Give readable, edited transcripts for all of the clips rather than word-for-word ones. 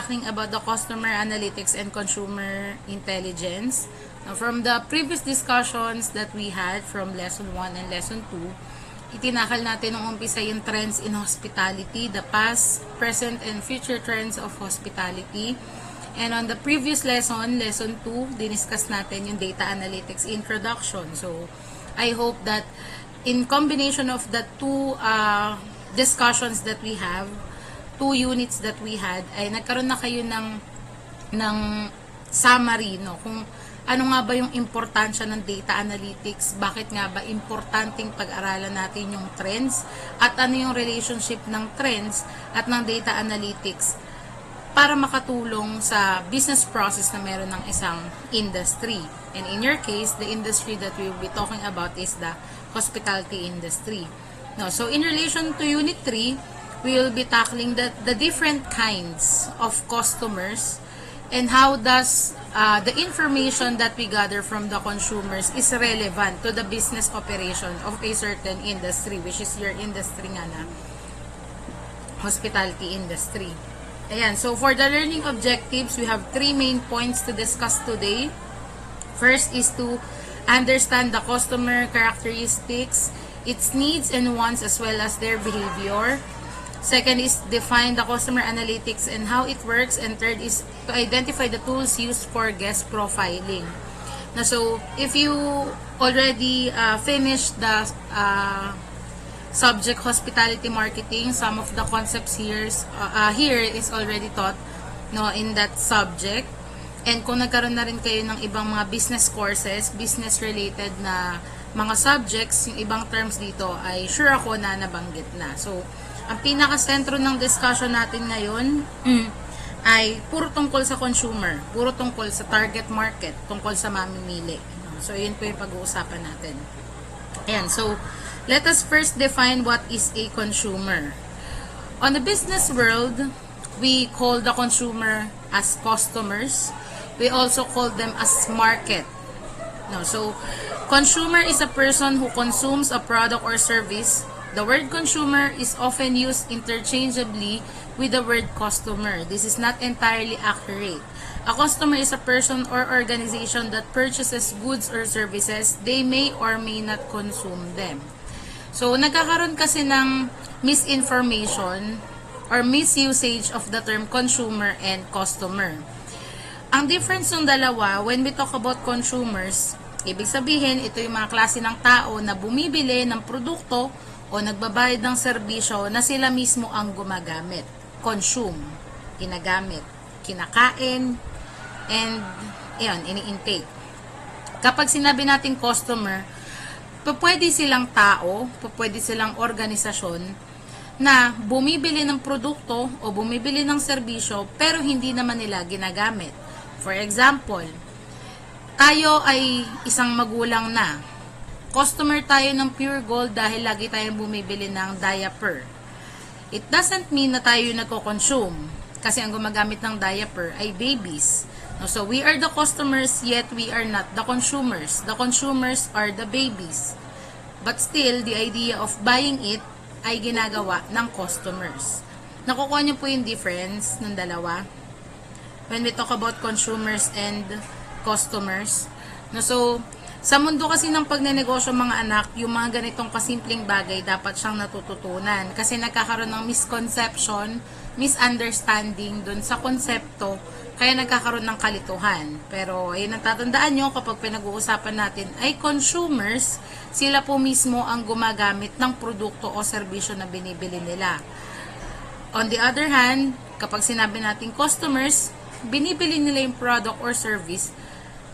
talking about the customer analytics and consumer intelligence. Now, from the previous discussions that we had from lesson 1 and lesson 2, itinakal natin nung umpisa yung trends in hospitality, the past, present, and future trends of hospitality. And on the previous lesson, lesson 2, diniscuss natin yung data analytics introduction. So, I hope that in combination of the two discussions that we have, 2 units that we had, ay nagkaroon na kayo ng summary, no? Kung ano nga ba yung importansya ng data analytics, bakit nga ba importanteng pag-aralan natin yung trends, at ano yung relationship ng trends at ng data analytics para makatulong sa business process na meron ng isang industry. And in your case, the industry that we will be talking about is the hospitality industry. No, so in relation to Unit 3, we will be tackling the different kinds of customers and how does the information that we gather from the consumers is relevant to the business operation of a certain industry, which is your industry nga na, hospitality industry. Ayan, so for the learning objectives, we have 3 main points to discuss today. First is to understand the customer characteristics, its needs and wants, as well as their behavior. Second is define the customer analytics and how it works. And third is to identify the tools used for guest profiling. Now, so if you already finished the subject hospitality marketing, some of the concepts here is already taught, no, in that subject. And kung nagkaroon na rin kayo ng ibang mga business courses, business related na mga subjects, yung ibang terms dito ay sure ako na nabanggit na. So, ang pinaka-sentro ng discussion natin ngayon ay puro tungkol sa consumer, puro tungkol sa target market, tungkol sa mamimili. So, yun po yung pag-uusapan natin. Ayan, so, let us first define what is a consumer. On the business world, we call the consumer as customers. We also call them as market. No, so, consumer is a person who consumes a product or service. The word consumer is often used interchangeably with the word customer. This is not entirely accurate. A customer is a person or organization that purchases goods or services. They may or may not consume them. So, nagkakaroon kasi ng misinformation or misusage of the term consumer and customer. Ang difference ng dalawa, when we talk about consumers, ibig sabihin, ito yung mga klase ng tao na bumibili ng produkto o nagbabayad ng serbisyo na sila mismo ang gumagamit. Consume, ginagamit, kinakain, and yun, ini-intake. Kapag sinabi natin customer, pwede silang tao, pwede silang organisasyon na bumibili ng produkto o bumibili ng serbisyo pero hindi naman nila ginagamit. For example, tayo ay isang magulang na. Customer tayo ng Pure Gold dahil lagi tayong bumibili ng diaper. It doesn't mean na tayo nagko-consume kasi ang gumagamit ng diaper ay babies. So we are the customers yet we are not the consumers. The consumers are the babies. But still, the idea of buying it ay ginagawa ng customers. Nakukuha niyo po yung difference ng dalawa when we talk about consumers and customers. So, sa mundo kasi ng pagnenegosyo mga anak, yung mga ganitong kasimpleng bagay dapat siyang natututunan kasi nagkakaroon ng misconception, misunderstanding dun sa konsepto, kaya nagkakaroon ng kalituhan. Pero ayun ang tatandaan nyo kapag pinag-uusapan natin ay consumers, sila po mismo ang gumagamit ng produkto o serbisyo na binibili nila. On the other hand, kapag sinabi natin customers, binibili nila yung product or service,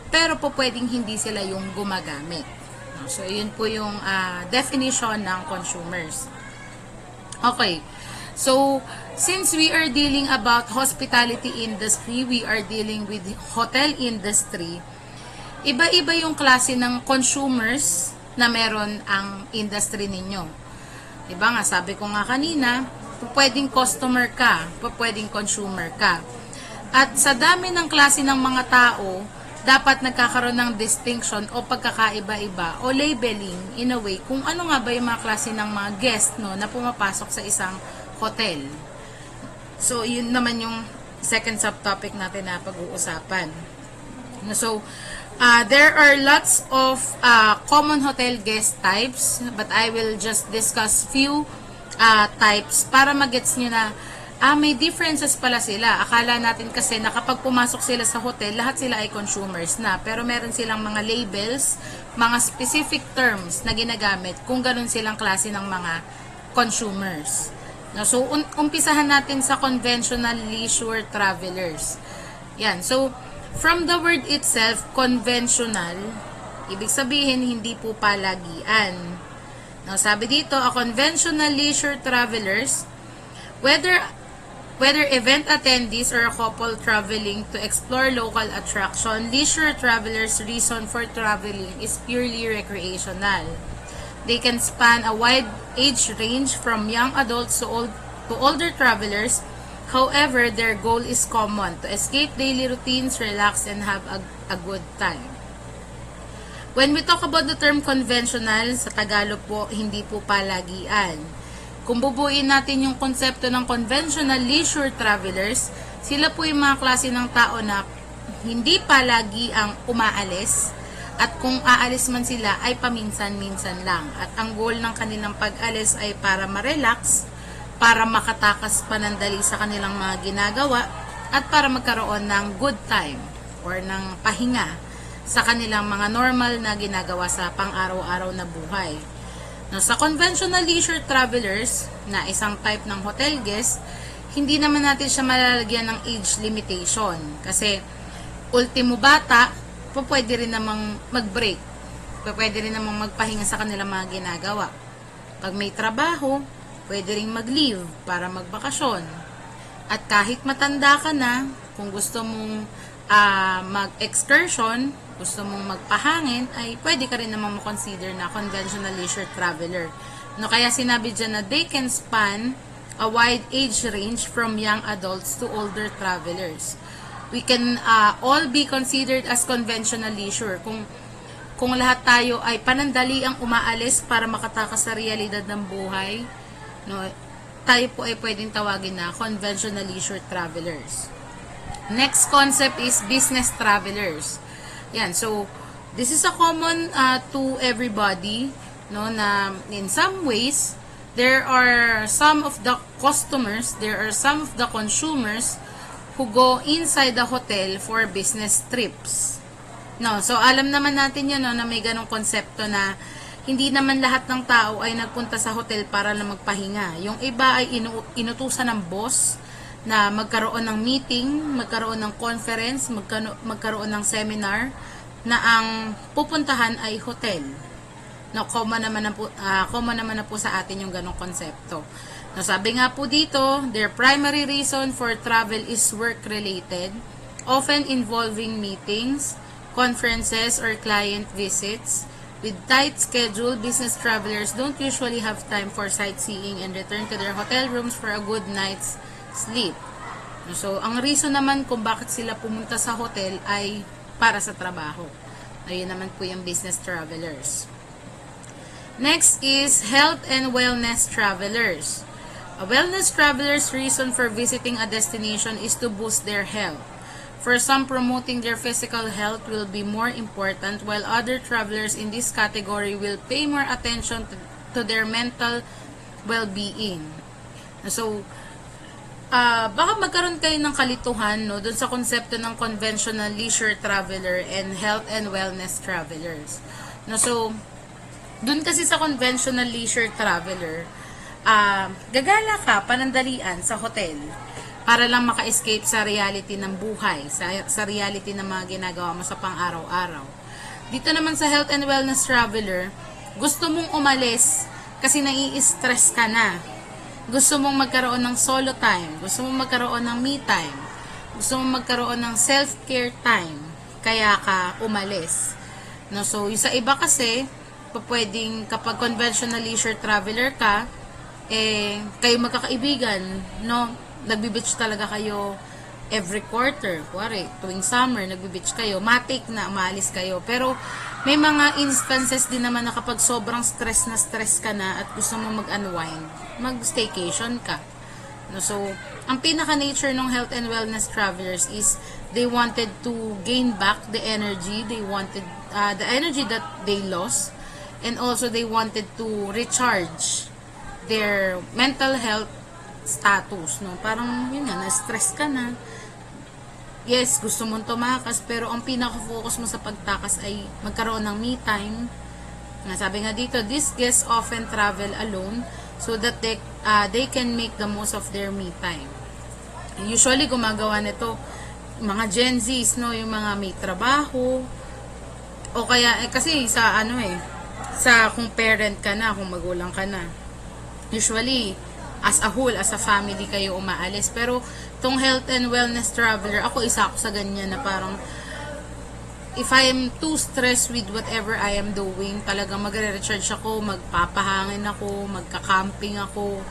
pero po pwedeng hindi sila yung gumagamit. So, yun po yung definition ng consumers. Okay. So, since we are dealing about hospitality industry, we are dealing with hotel industry, iba-iba yung klase ng consumers na meron ang industry ninyo. Diba nga, sabi ko nga kanina, pwedeng customer ka, pwedeng consumer ka. At sa dami ng klase ng mga tao, dapat nagkakaroon ng distinction o pagkakaiba-iba o labeling in a way kung ano nga ba yung mga klase ng mga guest, no, na pumapasok sa isang hotel. So, yun naman yung second subtopic natin na pag-uusapan. So, there are lots of common hotel guest types, but I will just discuss few types para magets nyo na may differences pala sila. Akala natin kasi na kapag pumasok sila sa hotel, lahat sila ay consumers na. Pero meron silang mga labels, mga specific terms na ginagamit kung ganun silang klase ng mga consumers. No, so, umpisahan natin sa conventional leisure travelers. Yan. So, from the word itself, conventional, ibig sabihin, hindi po palagian. No, sabi dito, a conventional leisure travelers, whether event attendees or a couple traveling to explore local attraction, leisure travelers' reason for traveling is purely recreational. They can span a wide age range from young adults to older travelers. However, their goal is common: to escape daily routines, relax, and have a good time. When we talk about the term conventional, sa Tagalog po, hindi po palagian. Kung bubuin natin yung konsepto ng conventional leisure travelers, sila po yung mga klase ng tao na hindi palagi ang umaalis, at kung aalis man sila ay paminsan-minsan lang. At ang goal ng kanilang pag-alis ay para ma-relax, para makatakas panandali sa kanilang mga ginagawa, at para magkaroon ng good time or ng pahinga sa kanilang mga normal na ginagawa sa pang-araw-araw na buhay. No, sa conventional leisure travelers, na isang type ng hotel guest, hindi naman natin siya malalagyan ng age limitation. Kasi, ultimo bata, pwede rin namang mag-break. Pwede rin namang magpahinga sa kanilang mga ginagawa. Pag may trabaho, pwede rin mag-leave para magbakasyon. At kahit matanda ka na, kung gusto mong mag-excursion, gusto mong magpahangin, ay pwede ka rin naman makonsider na conventional leisure traveler. No, kaya sinabi dyan na they can span a wide age range from young adults to older travelers. We can all be considered as conventional leisure. Kung lahat tayo ay panandali ang umaalis para makatakas sa realidad ng buhay, no, tayo po ay pwedeng tawagin na conventional leisure travelers. Next concept is business travelers. Yan, so this is a common to everybody, no, na in some ways there are some of the customers, there are some of the consumers who go inside the hotel for business trips. No, so alam naman natin 'yun, no, na may ganong konsepto na hindi naman lahat ng tao ay nagpunta sa hotel para lang magpahinga. Yung iba ay inutusan ng boss na magkaroon ng meeting, magkaroon ng conference, magkaroon ng seminar, na ang pupuntahan ay hotel. No, common naman na po sa atin yung ganong konsepto. No, sabi nga po dito, their primary reason for travel is work-related, often involving meetings, conferences, or client visits. With tight schedule, business travelers don't usually have time for sightseeing and return to their hotel rooms for a good night's sleep. So, ang reason naman kung bakit sila pumunta sa hotel ay para sa trabaho. Ayun naman po yung business travelers. Next is health and wellness travelers. A wellness traveler's reason for visiting a destination is to boost their health. For some, promoting their physical health will be more important, while other travelers in this category will pay more attention to their mental well-being. So, baka magkaroon kayo ng kalituhan, no, dun sa konsepto ng conventional leisure traveler and health and wellness travelers. No, so, dun kasi sa conventional leisure traveler, gagala ka, panandalian sa hotel para lang maka-escape sa reality ng buhay, sa reality ng mga ginagawa mo sa pang-araw-araw. Dito naman sa health and wellness traveler, gusto mong umalis kasi nai-stress ka na. Gusto mong magkaroon ng solo time, gusto mong magkaroon ng me time, gusto mong magkaroon ng self-care time, kaya ka umalis. No, so, yung sa iba kasi, pwedeng kapag conventional leisure traveler ka, kayo magkakaibigan, no, nagbi-beach talaga kayo every quarter, kuwari, tuwing summer, nagbi-beach kayo, matik na, maalis kayo, pero may mga instances din naman na kapag sobrang stress ka na at gusto mo mag-unwind, mag-staycation ka. No, so, ang pinaka-nature ng health and wellness travelers is they wanted to gain back the energy. They wanted the energy that they lost. And also, they wanted to recharge their mental health status. No? Parang, yun nga, na-stress ka na. Yes, gusto mong tumakas, pero ang pinaka-focus mo sa pagtakas ay magkaroon ng me time. Sabi nga dito, these guests often travel alone so that they can make the most of their me time. Usually, gumagawa nito mga Gen Zs, no, yung mga may trabaho, o kaya, kasi sa kung parent ka na, kung magulang ka na, usually, as a whole, as a family kayo umaalis. Pero, tong health and wellness traveler, ako isa ako sa ganyan na parang, if I am too stressed with whatever I am doing, talagang magre-recharge ako, magpapahangin ako, magka-camping ako,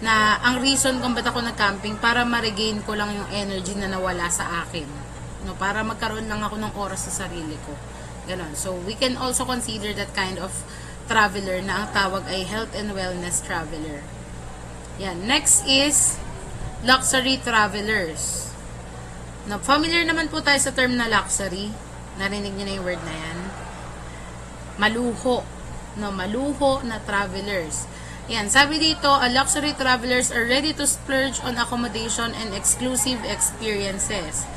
na ang reason kung ba't ako nag-camping, para ma-regain ko lang yung energy na nawala sa akin. No, para magkaroon lang ako ng oras sa sarili ko. Ganon. So, we can also consider that kind of traveler na ang tawag ay health and wellness traveler. Yan. Next is luxury travelers. Now, familiar naman po tayo sa term na luxury. Narinig niyo na yung word na yan. Maluho. No, maluho na travelers. Yan, sabi dito, luxury travelers are ready to splurge on accommodation and exclusive experiences.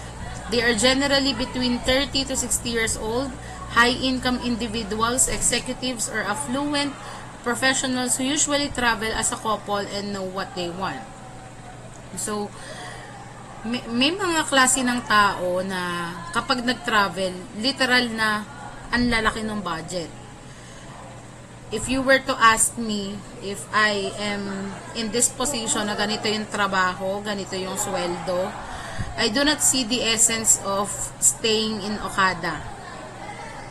They are generally between 30 to 60 years old, high-income individuals, executives, or affluent professionals who usually travel as a couple and know what they want. So, may mga klase ng tao na kapag nag-travel, literal na ang lalaki ng budget. If you were to ask me if I am in this position na ganito yung trabaho, ganito yung sweldo, I do not see the essence of staying in Okada.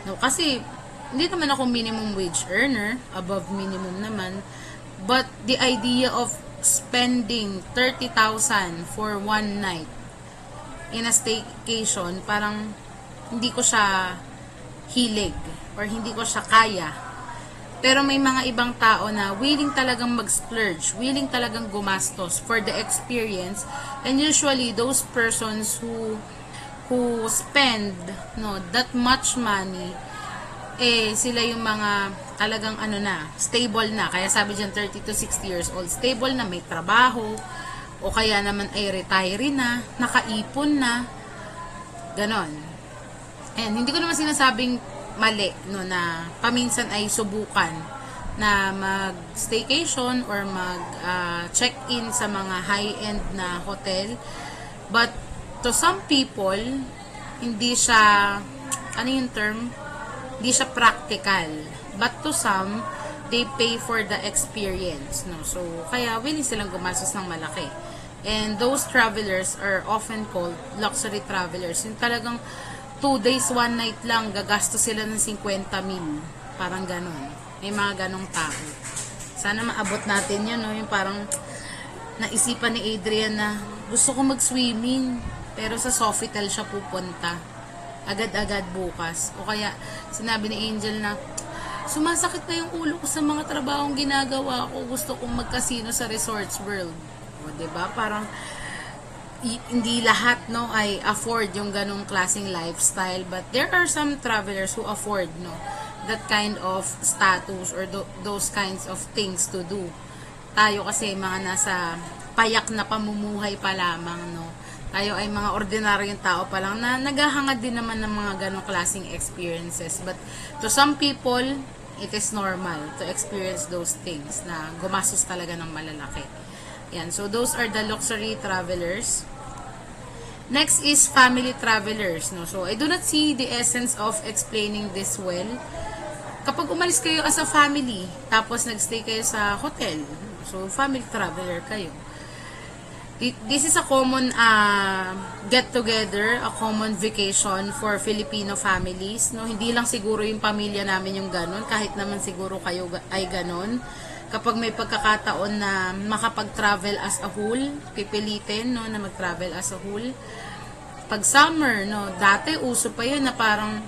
No, kasi hindi naman ako minimum wage earner, above minimum naman, but the idea of spending 30,000 for one night in a staycation, parang hindi ko siya hilig or hindi ko siya kaya. Pero may mga ibang tao na willing talagang mag-splurge, willing talagang gumastos for the experience, and usually those persons who spend that much money, sila yung mga talagang stable na. Kaya sabi dyan 30 to 60 years old, stable na, may trabaho, o kaya naman ay retire na, nakaipon na, ganon. And hindi ko naman sinasabing mali, na paminsan ay subukan na mag-staycation or mag-check-in sa mga high-end na hotel. But to some people, hindi siya, yung term? Hindi siya practical. But to some, they pay for the experience. No? So, kaya willing silang gumastos ng malaki. And those travelers are often called luxury travelers. Yung talagang 2 days, 1 night lang, gagastos sila ng 50 mil. Parang ganun. May mga ganong tao. Sana maabot natin yun, no? Yung parang naisipan ni Adrian na gusto ko mag-swimming, pero sa Sofitel siya pupunta. Agad-agad bukas. O kaya, sinabi ni Angel na, sumasakit na yung ulo ko sa mga trabahong ginagawa ko. Gusto kong mag-casino sa Resorts World. O, diba? Parang, hindi lahat ay afford yung ganong klaseng lifestyle, but there are some travelers who afford that kind of status or those kinds of things to do. Tayo kasi mga nasa payak na pamumuhay pa lamang, tayo ay mga ordinaryong tao pa lang na naghahangad din naman ng mga ganong klaseng experiences, but to some people it is normal to experience those things na gumastos talaga ng malalaki. Yan, so those are the luxury travelers. Next is family travelers. So I do not see the essence of explaining this well. Kapag umalis kayo as a family, tapos nagstay kayo sa hotel, so family traveler kayo. This is a common get-together, a common vacation for Filipino families. Hindi lang siguro yung pamilya namin yung ganun, kahit naman siguro kayo ay ganun. Kapag may pagkakataon na makapag-travel as a whole, pipilitin na mag-travel as a whole. Pag summer, dati uso pa yun na parang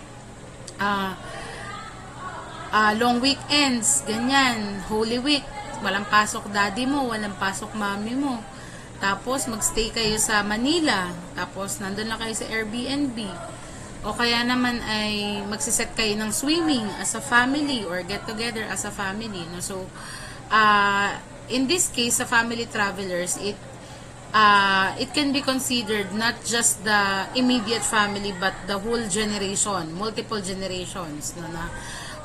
long weekends, ganyan, Holy Week, walang pasok daddy mo, walang pasok mami mo. Tapos, magstay kayo sa Manila. Tapos, nandun lang kayo sa Airbnb. O kaya naman ay magsiset kayo ng swimming as a family or get together as a family. No? So, in this case, sa family travelers, it can be considered not just the immediate family but the whole generation, multiple generations. No? Na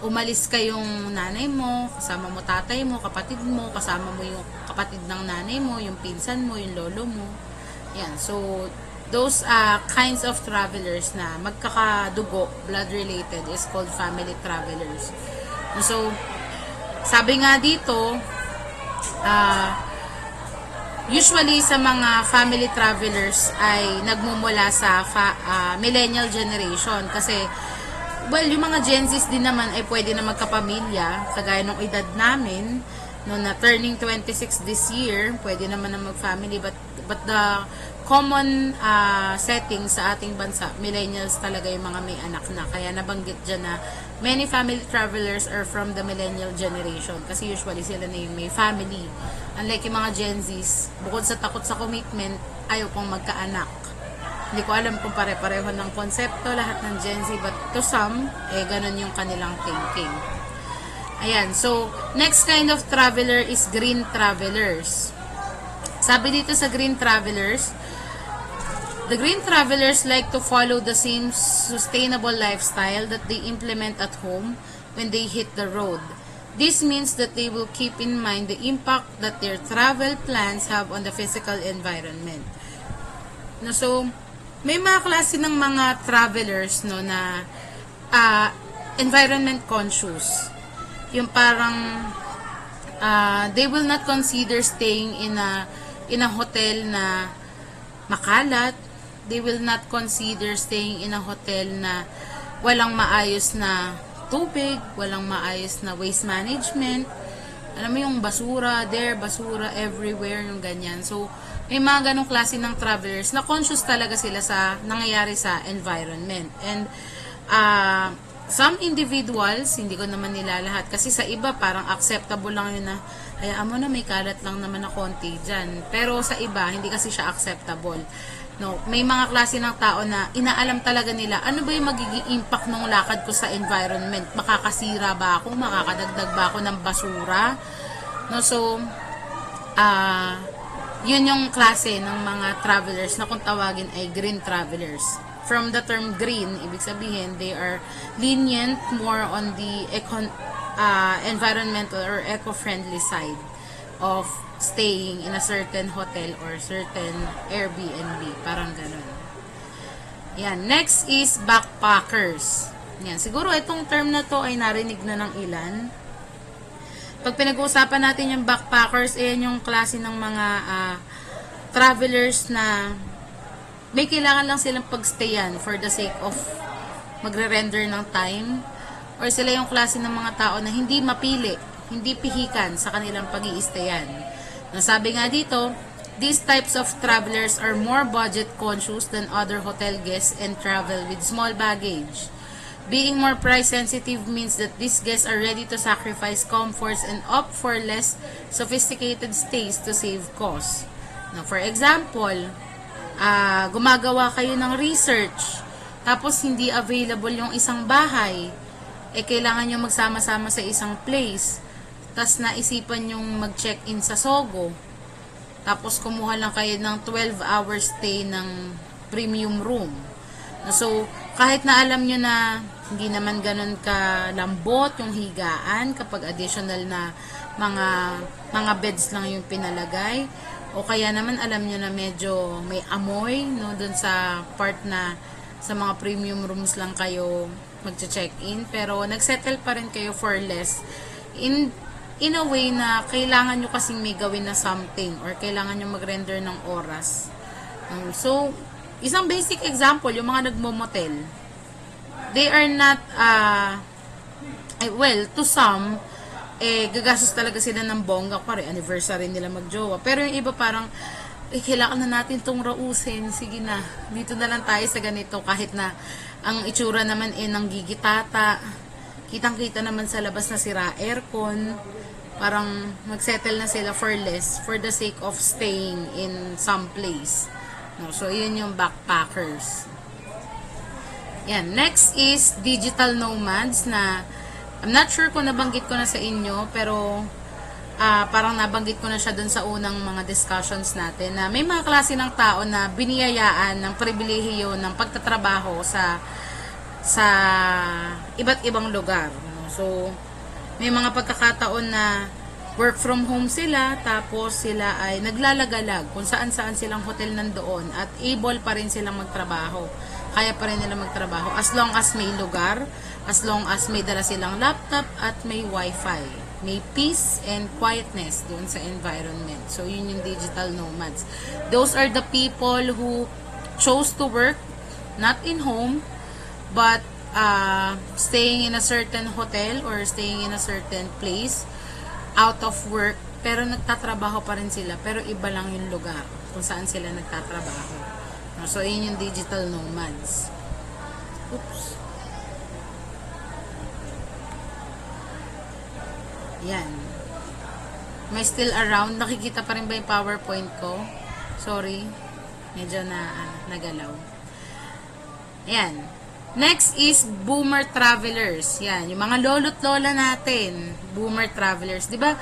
umalis kayong nanay mo, kasama mo tatay mo, kapatid mo, kasama mo yung kapatid ng nanay mo, yung pinsan mo, yung lolo mo. Yan. So, those kinds of travelers na magkakadugo, blood related, is called family travelers. So, sabi nga dito, usually sa mga family travelers ay nagmumula sa millennial generation kasi well, yung mga Gen Zs din naman ay pwede na magkapamilya, kagaya ng edad namin, no, na turning 26 this year, pwede naman na mag-family, but the common setting sa ating bansa, millennials talaga yung mga may anak na. Kaya nabanggit dyan na many family travelers are from the millennial generation kasi usually sila na yung may family. Unlike yung mga Gen Zs, bukod sa takot sa commitment, ayaw pong magkaanak. Hindi ko alam kung pare-pareho ng konsepto lahat ng Gen Z, but to some, ganun yung kanilang thinking. Ayan, so, next kind of traveler is green travelers. Sabi dito sa green travelers, the green travelers like to follow the same sustainable lifestyle that they implement at home when they hit the road. This means that they will keep in mind the impact that their travel plans have on the physical environment. No, so, may mga klase ng mga travelers no na environment conscious. Yung parang they will not consider staying in a hotel na makalat. They will not consider staying in a hotel na walang maayos na tubig, walang maayos na waste management. Alam mo yung basura there, basura everywhere, yung ganyan. So, may mga ganong klase ng travelers na conscious talaga sila sa nangyayari sa environment. And some individuals, hindi ko naman nila lahat, kasi sa iba parang acceptable lang yun na, hayaan mo na may kalat lang naman na konti dyan. Pero sa iba, hindi kasi siya acceptable. No, may mga klase ng tao na inaalam talaga nila, ano ba yung magiging impact ng lakad ko sa environment? Makakasira ba ako? Makakadagdag ba ako ng basura? No, so, yun yung klase ng mga travelers na kung tawagin ay green travelers. From the term green, ibig sabihin, they are lenient more on the environmental or eco-friendly side of staying in a certain hotel or certain Airbnb. Parang ganun. Yan. Next is backpackers. Yan. Siguro itong term na to ay narinig na ng ilan. Pag pinag-uusapan natin yung backpackers, yan yung klase ng mga travelers na may kailangan lang silang pagstayan for the sake of magre-render ng time, or sila yung klase ng mga tao na hindi mapili, hindi pihikan sa kanilang pag-i-stayan. Nasabi nga dito, these types of travelers are more budget conscious than other hotel guests and travel with small baggage. Being more price sensitive means that these guests are ready to sacrifice comforts and opt for less sophisticated stays to save costs. Now, for example, gumagawa kayo ng research, tapos hindi available yung isang bahay, kailangan nyo magsama-sama sa isang place, tapos naisipan yung mag-check-in sa Sogo, tapos kumuha lang kayo ng 12-hour stay ng premium room. So, kahit na alam nyo na hindi naman ganun kalambot yung higaan kapag additional na mga beds lang yung pinalagay, o kaya naman alam nyo na medyo may amoy, no, dun sa part na sa mga premium rooms lang kayo magche-check-in, pero nagsettle pa rin kayo for less in a way na kailangan nyo kasing may gawin na something or kailangan nyo mag-render ng oras. So, isang basic example, yung mga nagmo-motel, they are not, well, to some, gagastos talaga sila ng bongga, pare, anniversary nila magjowa. Pero yung iba parang, kailangan na natin tong rausin, sige na, dito na lang tayo sa ganito, kahit na ang itsura naman ng gigitata, kitang-kita naman sa labas na sira aircon, parang magsettle na sila for less for the sake of staying in some place. No, so, yun yung backpackers. Yan. Next is digital nomads na I'm not sure kung nabanggit ko na sa inyo, pero parang nabanggit ko na siya dun sa unang mga discussions natin na may mga klase ng tao na biniyayaan ng pribilehiyo ng pagtatrabaho sa iba't ibang lugar. No? So, may mga pagkakataon na work from home sila, tapos sila ay naglalagalag kung saan-saan silang hotel nandoon at able pa rin silang magtrabaho. Kaya pa rin nila magtrabaho as long as may lugar, as long as may dala silang laptop at may wifi. May peace and quietness doon sa environment. So, yun yung digital nomads. Those are the people who chose to work not in home, but staying in a certain hotel or staying in a certain place out of work, pero nagtatrabaho pa rin sila, pero iba lang yung lugar kung saan sila nagtatrabaho. So, yun yung digital nomads. Oops. Yan. May still around. Nakikita pa rin ba yung PowerPoint ko? Sorry. Medyo nagalaw. Ayan. Next is boomer travelers. Yan, yung mga lolo't lola natin, boomer travelers. 'Di ba?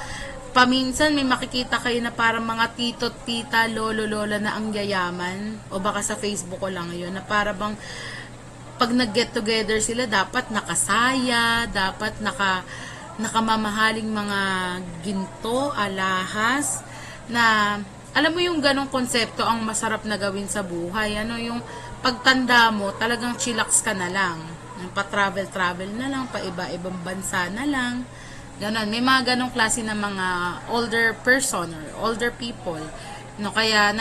Paminsan may makikita kayo na parang mga tito't tita, lolo lola na ang yayaman, o baka sa Facebook ko lang 'yon, na para bang pag nag-get together sila dapat nakasaya, dapat nakamamahaling mga ginto, alahas, na alam mo yung ganong konsepto ang masarap na gawin sa buhay. Ano yung pagtanda mo, talagang chillax ka na lang. Pa-travel-travel na lang, pa-iba-ibang bansa na lang. Ganon. May mga ganong klase ng mga older person or older people. No, kaya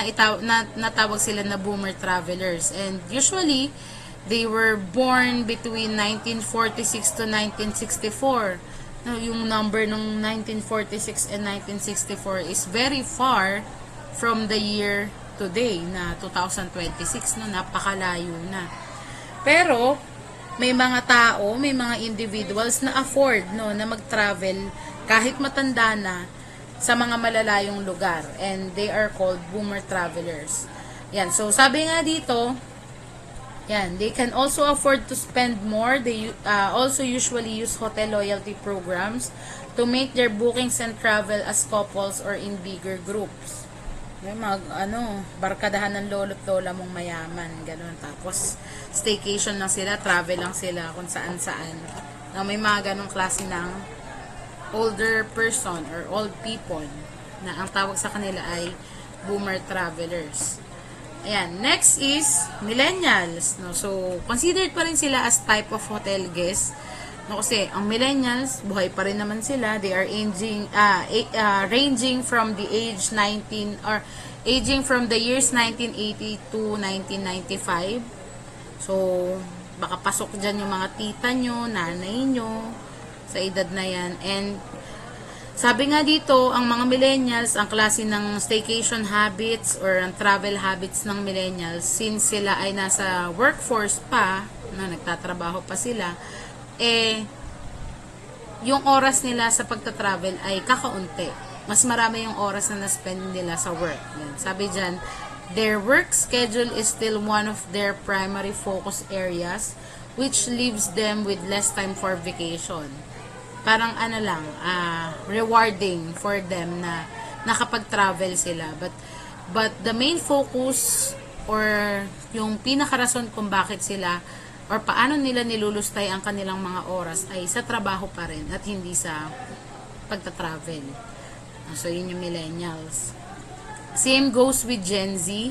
natawag sila na boomer travelers. And usually, they were born between 1946 to 1964. No, yung number ng 1946 and 1964 is very far from the year today na 2026, no, napakalayo na. Pero may mga tao, may mga individuals na afford, no, na mag-travel kahit matanda na sa mga malalayong lugar, and they are called boomer travelers. Yan, so sabi nga dito, yan, they can also afford to spend more. They also usually use hotel loyalty programs to make their bookings and travel as couples or in bigger groups. May barkadahan ng lolo't lola mong mayaman, gano'n. Tapos, staycation lang sila, travel lang sila kung saan-saan. May mga ganong klase ng older person or old people na ang tawag sa kanila ay boomer travelers. Ayan, next is millennials. No? So, considered pa rin sila as type of hotel guest. No, kasi ang millennials, buhay pa rin naman sila. They are ranging from the age 19 or aging from the years 1980 to 1995. So, baka pasok dyan yung mga tita nyo, nanay nyo, sa edad na yan. And, sabi nga dito, ang mga millennials, ang klase ng staycation habits or ang travel habits ng millennials, since sila ay nasa workforce pa, nagtatrabaho pa sila, yung oras nila sa pagta-travel ay kakaunti. Mas marami yung oras na na-spend nila sa work. Yan. Sabi dyan, their work schedule is still one of their primary focus areas, which leaves them with less time for vacation. Parang rewarding for them na nakapag-travel sila. But the main focus or yung pinakarason kung bakit sila or paano nila nilulustay ang kanilang mga oras ay sa trabaho pa rin at hindi sa pagta-travel. So, yun yung millennials. Same goes with Gen Z.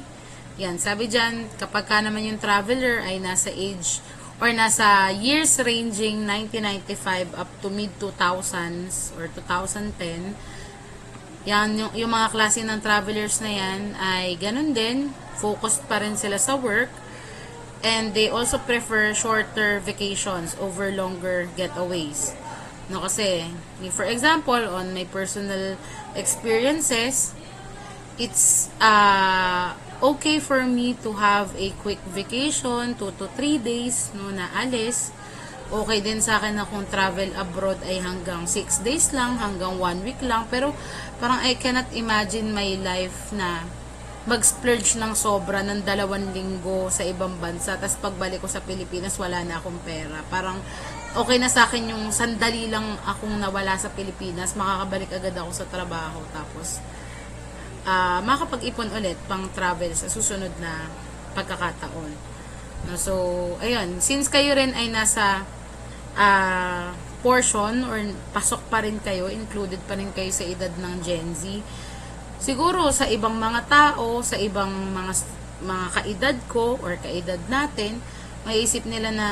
Yan, sabi dyan, kapag ka naman yung traveler ay nasa age or nasa years ranging 1995 up to mid-2000s or 2010, yan, yung mga klase ng travelers na yan ay ganun din, focused pa rin sila sa work. And they also prefer shorter vacations over longer getaways. No, kasi, for example, on my personal experiences, it's okay for me to have a quick vacation, 2 to 3 days, no, na alis, Okay din sa akin na kung travel abroad ay hanggang 6 days lang, hanggang 1 week lang. Pero parang I cannot imagine my life na mag-splurge ng sobra ng 2 linggo sa ibang bansa. Tapos pagbalik ko sa Pilipinas, wala na akong pera. Parang okay na sa akin yung sandali lang akong nawala sa Pilipinas. Makakabalik agad ako sa trabaho. Tapos makakapag-ipon ulit pang travel sa susunod na pagkakataon. So, ayun. Since kayo rin ay nasa portion or pasok pa rin kayo, included pa rin kayo sa edad ng Gen Z, siguro sa ibang mga tao, sa ibang mga kaedad ko or kaedad natin, maiisip nila na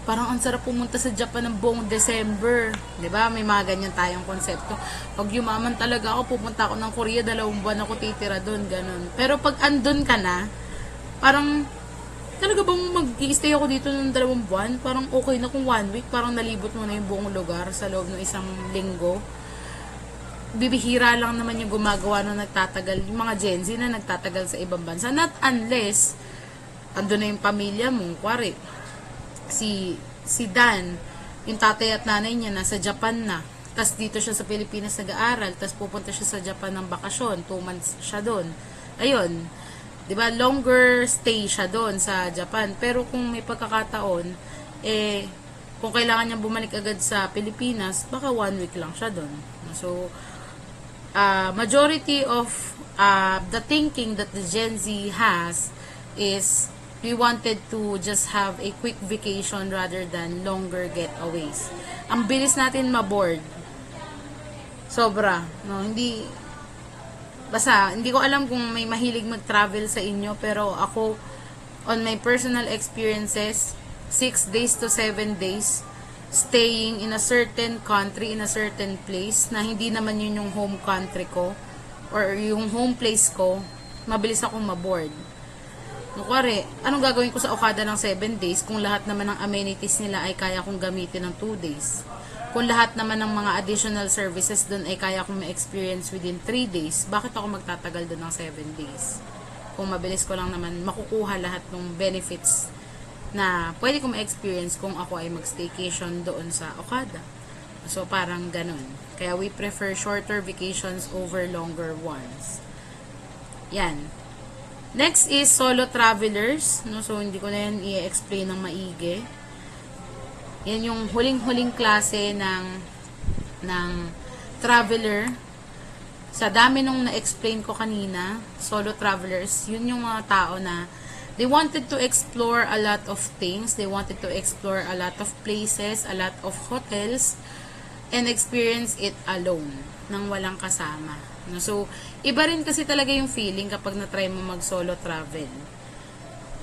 parang ang sarap pumunta sa Japan ng buong December. 'Di ba? May mga ganyan tayong konsepto. Pag yumaman talaga ako, pupunta ako ng Korea, 2 buwan ako titira doon, ganun. Pero pag andun ka na, parang talaga bang mag-i-stay ako dito ng 2 buwan? Parang okay na kung 1 week, parang nalibot mo na yung buong lugar sa loob ng 1 linggo. Bibihira lang naman yung gumagawa nung nagtatagal, yung mga Gen Z na nagtatagal sa ibang bansa. Not unless, andun na yung pamilya mo, kwari. Si Dan, yung tatay at nanay niya nasa Japan na. Tapos dito siya sa Pilipinas nag-aaral, tapos pupunta siya sa Japan ng bakasyon, 2 months siya doon. Ayun. 'Di ba? Longer stay siya doon sa Japan. Pero kung may pagkakataon, kung kailangan niya bumalik agad sa Pilipinas, baka 1 week lang siya doon. So, majority of the thinking that the Gen Z has is we wanted to just have a quick vacation rather than longer getaways. Ang bilis natin ma-bored. Sobra. No? Hindi ko alam kung may mahilig mag-travel sa inyo, pero ako, on my personal experiences, 6 days to 7 days, staying in a certain country, in a certain place, na hindi naman yun yung home country ko, or yung home place ko, mabilis akong maboard. Kuwari, anong gagawin ko sa Okada ng 7 days kung lahat naman ng amenities nila ay kaya kong gamitin ng 2 days? Kung lahat naman ng mga additional services doon ay kaya kong ma-experience within 3 days, bakit ako magtatagal doon ng 7 days? Kung mabilis ko lang naman makukuha lahat ng benefits na pwede kong ma-experience kung ako ay mag-staycation doon sa Okada. So, parang ganun. Kaya we prefer shorter vacations over longer ones. Yan. Next is solo travelers. No? So, hindi ko na yan i-explain ng maigi. Yan yung huling-huling klase ng traveler. Sa dami nung na-explain ko kanina, solo travelers, yun yung mga tao na they wanted to explore a lot of things. They wanted to explore a lot of places, a lot of hotels, and experience it alone, nang walang kasama. So, iba rin kasi talaga yung feeling kapag na-try mo mag-solo travel.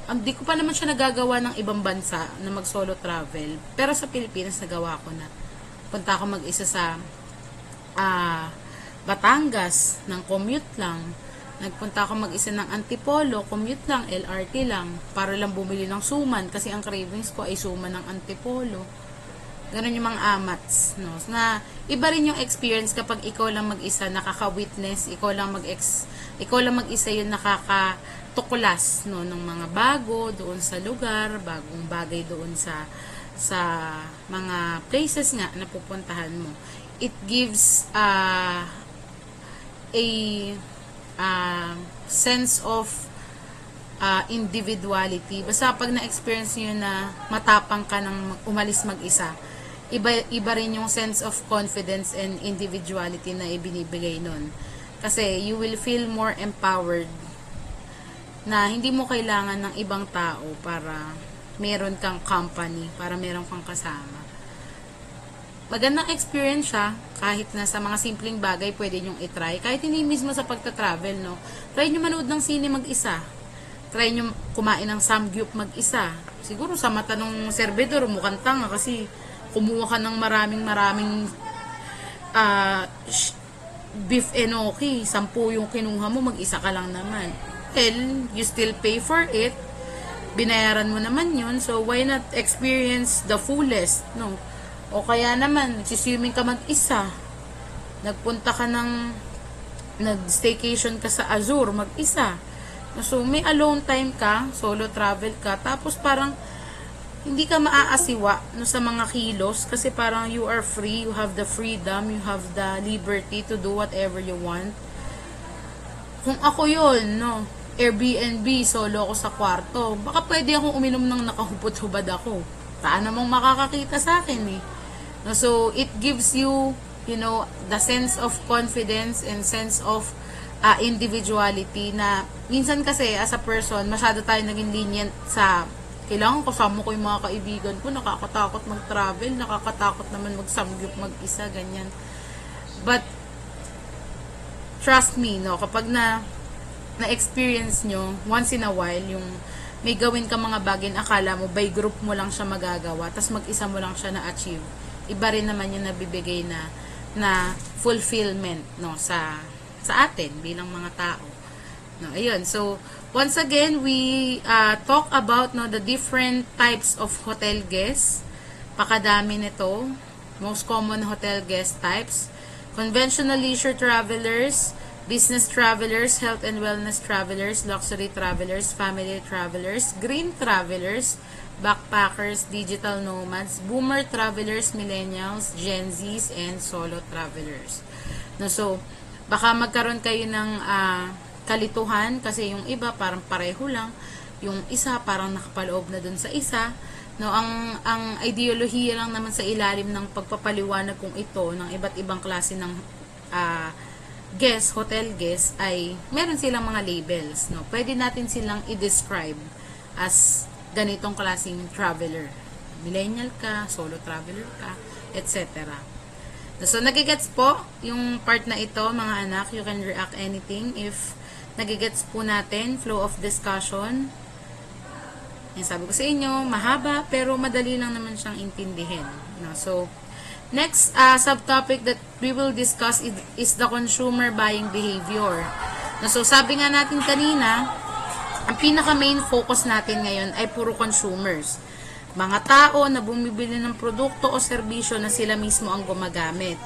Hindi ko pa naman siya nagagawa ng ibang bansa na mag-solo travel. Pero sa Pilipinas, nagawa ko na. Punta ako mag-isa sa Batangas, ng commute lang. Nagpunta ako mag-isa ng Antipolo, commute lang, LRT lang. Para lang bumili ng suman kasi ang cravings ko ay suman ng Antipolo. Ganun yung mga amats. No? Na, iba rin yung experience kapag ikaw lang mag-isa, nakaka-witness, ikaw lang mag-isa yung tuklas, no, ng mga bago doon sa lugar, bagong bagay doon sa mga places nga na pupuntahan mo. It gives a sense of individuality. Basta pag na-experience niyo na matapang ka ng umalis mag-isa, iba rin yung sense of confidence and individuality na ibinibigay nun. Kasi you will feel more empowered na hindi mo kailangan ng ibang tao para meron kang company, para meron kang kasama. Magandang experience siya, kahit na sa mga simpleng bagay pwede nyong itry. Kahit hindi mismo sa pagta-travel, no? Try nyo manood ng sine mag-isa. Try nyo kumain ng samgyup mag-isa. Siguro sa mata ng servidor, mukhang tanga kasi kumuha ka ng maraming beef enoki. 10 yung kinuha mo, mag-isa ka lang naman. Well, you still pay for it. Binayaran mo naman yun. So, why not experience the fullest, no? O kaya naman, nagsiswimming ka mag-isa. Nag-staycation ka sa Azure mag-isa. So, may alone time ka, solo travel ka, tapos parang hindi ka maaasiwa no, sa mga kilos kasi parang you are free, you have the freedom, you have the liberty to do whatever you want. Kung ako yun, no, Airbnb, solo ako sa kwarto, baka pwede akong uminom ng nakahubad-hubad ako. Paano mong makakakita sa akin eh. No, so, it gives you, you know, the sense of confidence and sense of individuality na minsan kasi as a person, masyado tayo naging lenient sa kailangan kasama ko yung mga kaibigan ko, nakakatakot mag-travel, nakakatakot naman mag-samgyup mag-isa, ganyan. But, trust me, no, kapag na-experience nyo, once in a while, yung may gawin ka mga bagay na akala mo, by group mo lang siya magagawa, tas mag-isa mo lang siya na-achieve. Iba rin naman yung nabibigay na fulfillment, no, sa atin, bilang mga tao. No, ayun. So, once again, we talk about, no, the different types of hotel guests. Pakadami nito. Most common hotel guest types. Conventional leisure travelers, business travelers, health and wellness travelers, luxury travelers, family travelers, green travelers, backpackers, digital nomads, boomer travelers, millennials, Gen Zs, and solo travelers. No, so, baka magkaroon kayo ng kalituhan kasi yung iba parang pareho lang, yung isa parang nakapaloob na dun sa isa. No, ang ideolohiya lang naman sa ilalim ng pagpapaliwanag kung ito ng iba't ibang klase ng guest, hotel guest, ay meron silang mga labels, no. Pwede natin silang i-describe as ganitong klaseng traveler. Millennial ka, solo traveler ka, etc. So, nagigets po yung part na ito, mga anak. You can react anything if nagigets po natin, flow of discussion. Yung sabi ko sa inyo, mahaba, pero madali lang naman siyang intindihin. No? So, next subtopic that we will discuss is the consumer buying behavior. No? So, sabi nga natin kanina, ang pinaka-main focus natin ngayon ay puro consumers. Mga tao na bumibili ng produkto o serbisyo na sila mismo ang gumagamit.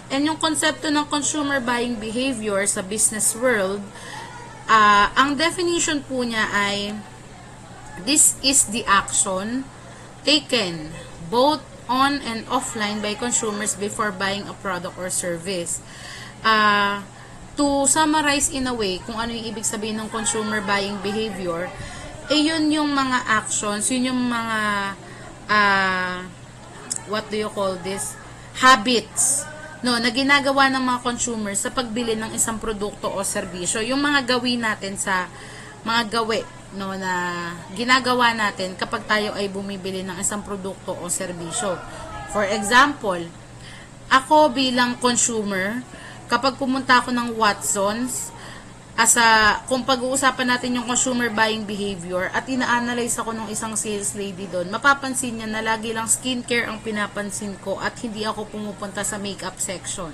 And yung konsepto ng consumer buying behavior sa business world, ang definition po niya ay, this is the action taken both on and offline by consumers before buying a product or service. To summarize in a way, kung ano yung ibig sabihin ng consumer buying behavior, yun yung mga actions, yun yung mga, what do you call this? Habits, no, na ginagawa ng mga consumers sa pagbili ng isang produkto o serbisyo. Yung mga gawin natin sa mga gawi, no, na ginagawa natin kapag tayo ay bumibili ng isang produkto o serbisyo. For example, ako bilang consumer, kapag pumunta ako ng Watsons, kung pag-uusapan natin yung consumer buying behavior at ina-analyze ako ng isang sales lady doon, mapapansin niya na lagi lang skincare ang pinapansin ko at hindi ako pumupunta sa makeup section.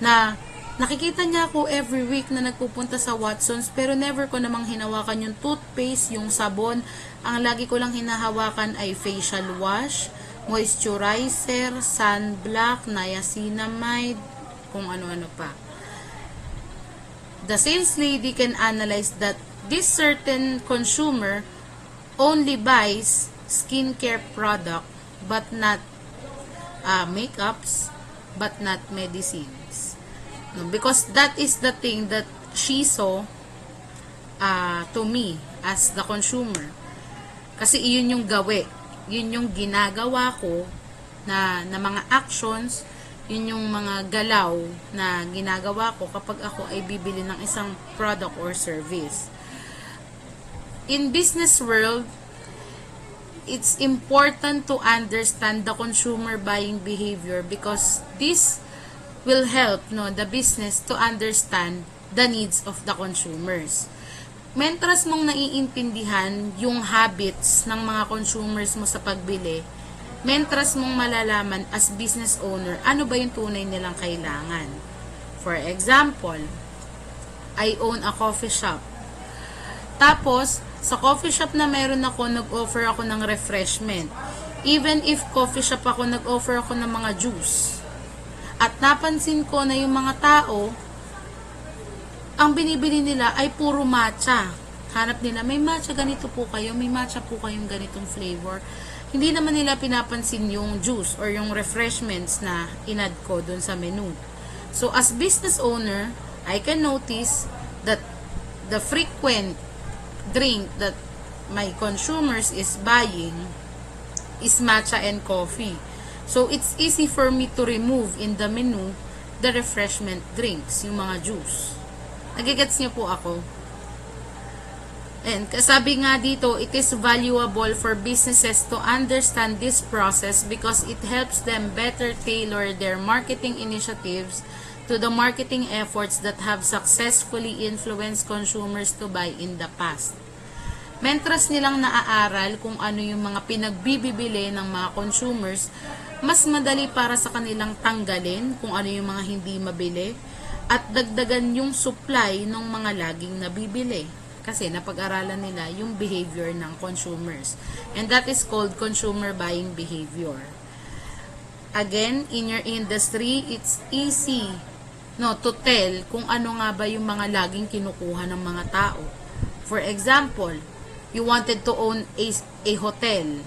Na nakikita niya ako every week na nagpupunta sa Watsons, pero never ko namang hinawakan yung toothpaste, yung sabon. Ang lagi ko lang hinahawakan ay facial wash, moisturizer, sunblock, niacinamide, kung ano-ano pa. The sales lady can analyze that this certain consumer only buys skincare product but not makeups, but not medicines. No, because that is the thing that she saw to me as the consumer. Kasi iyon yung gawi. Yun yung ginagawa ko na mga actions, yun yung mga galaw na ginagawa ko kapag ako ay bibili ng isang product or service. In business world, it's important to understand the consumer buying behavior because this will help, no, the business to understand the needs of the consumers. Mentras mong naiintindihan yung habits ng mga consumers mo sa pagbili, mentras mong malalaman as business owner, ano ba yung tunay nilang kailangan. For example, I own a coffee shop. Tapos, sa coffee shop na meron ako, nag-offer ako ng refreshment. Even if coffee shop ako, nag-offer ako ng mga juice. At napansin ko na yung mga tao, ang binibili nila ay puro matcha. Hanap nila, may matcha ganito po kayo, may matcha po kayong ganitong flavor. Hindi naman nila pinapansin yung juice or yung refreshments na inad ko dun sa menu. So, as business owner, I can notice that the frequent drink that my consumers is buying is matcha and coffee. So, it's easy for me to remove in the menu the refreshment drinks, yung mga juice. Nagigets niyo po ako? And sabi nga dito, it is valuable for businesses to understand this process because it helps them better tailor their marketing initiatives to the marketing efforts that have successfully influenced consumers to buy in the past. Mentras nilang naaaral kung ano yung mga pinagbibibili ng mga consumers, mas madali para sa kanilang tanggalin kung ano yung mga hindi mabili at dagdagan yung supply ng mga laging nabibili. Kasi napag-aralan nila yung behavior ng consumers. And that is called consumer buying behavior. Again, in your industry, it's easy to tell kung ano nga ba yung mga laging kinukuha ng mga tao. For example, you wanted to own a hotel.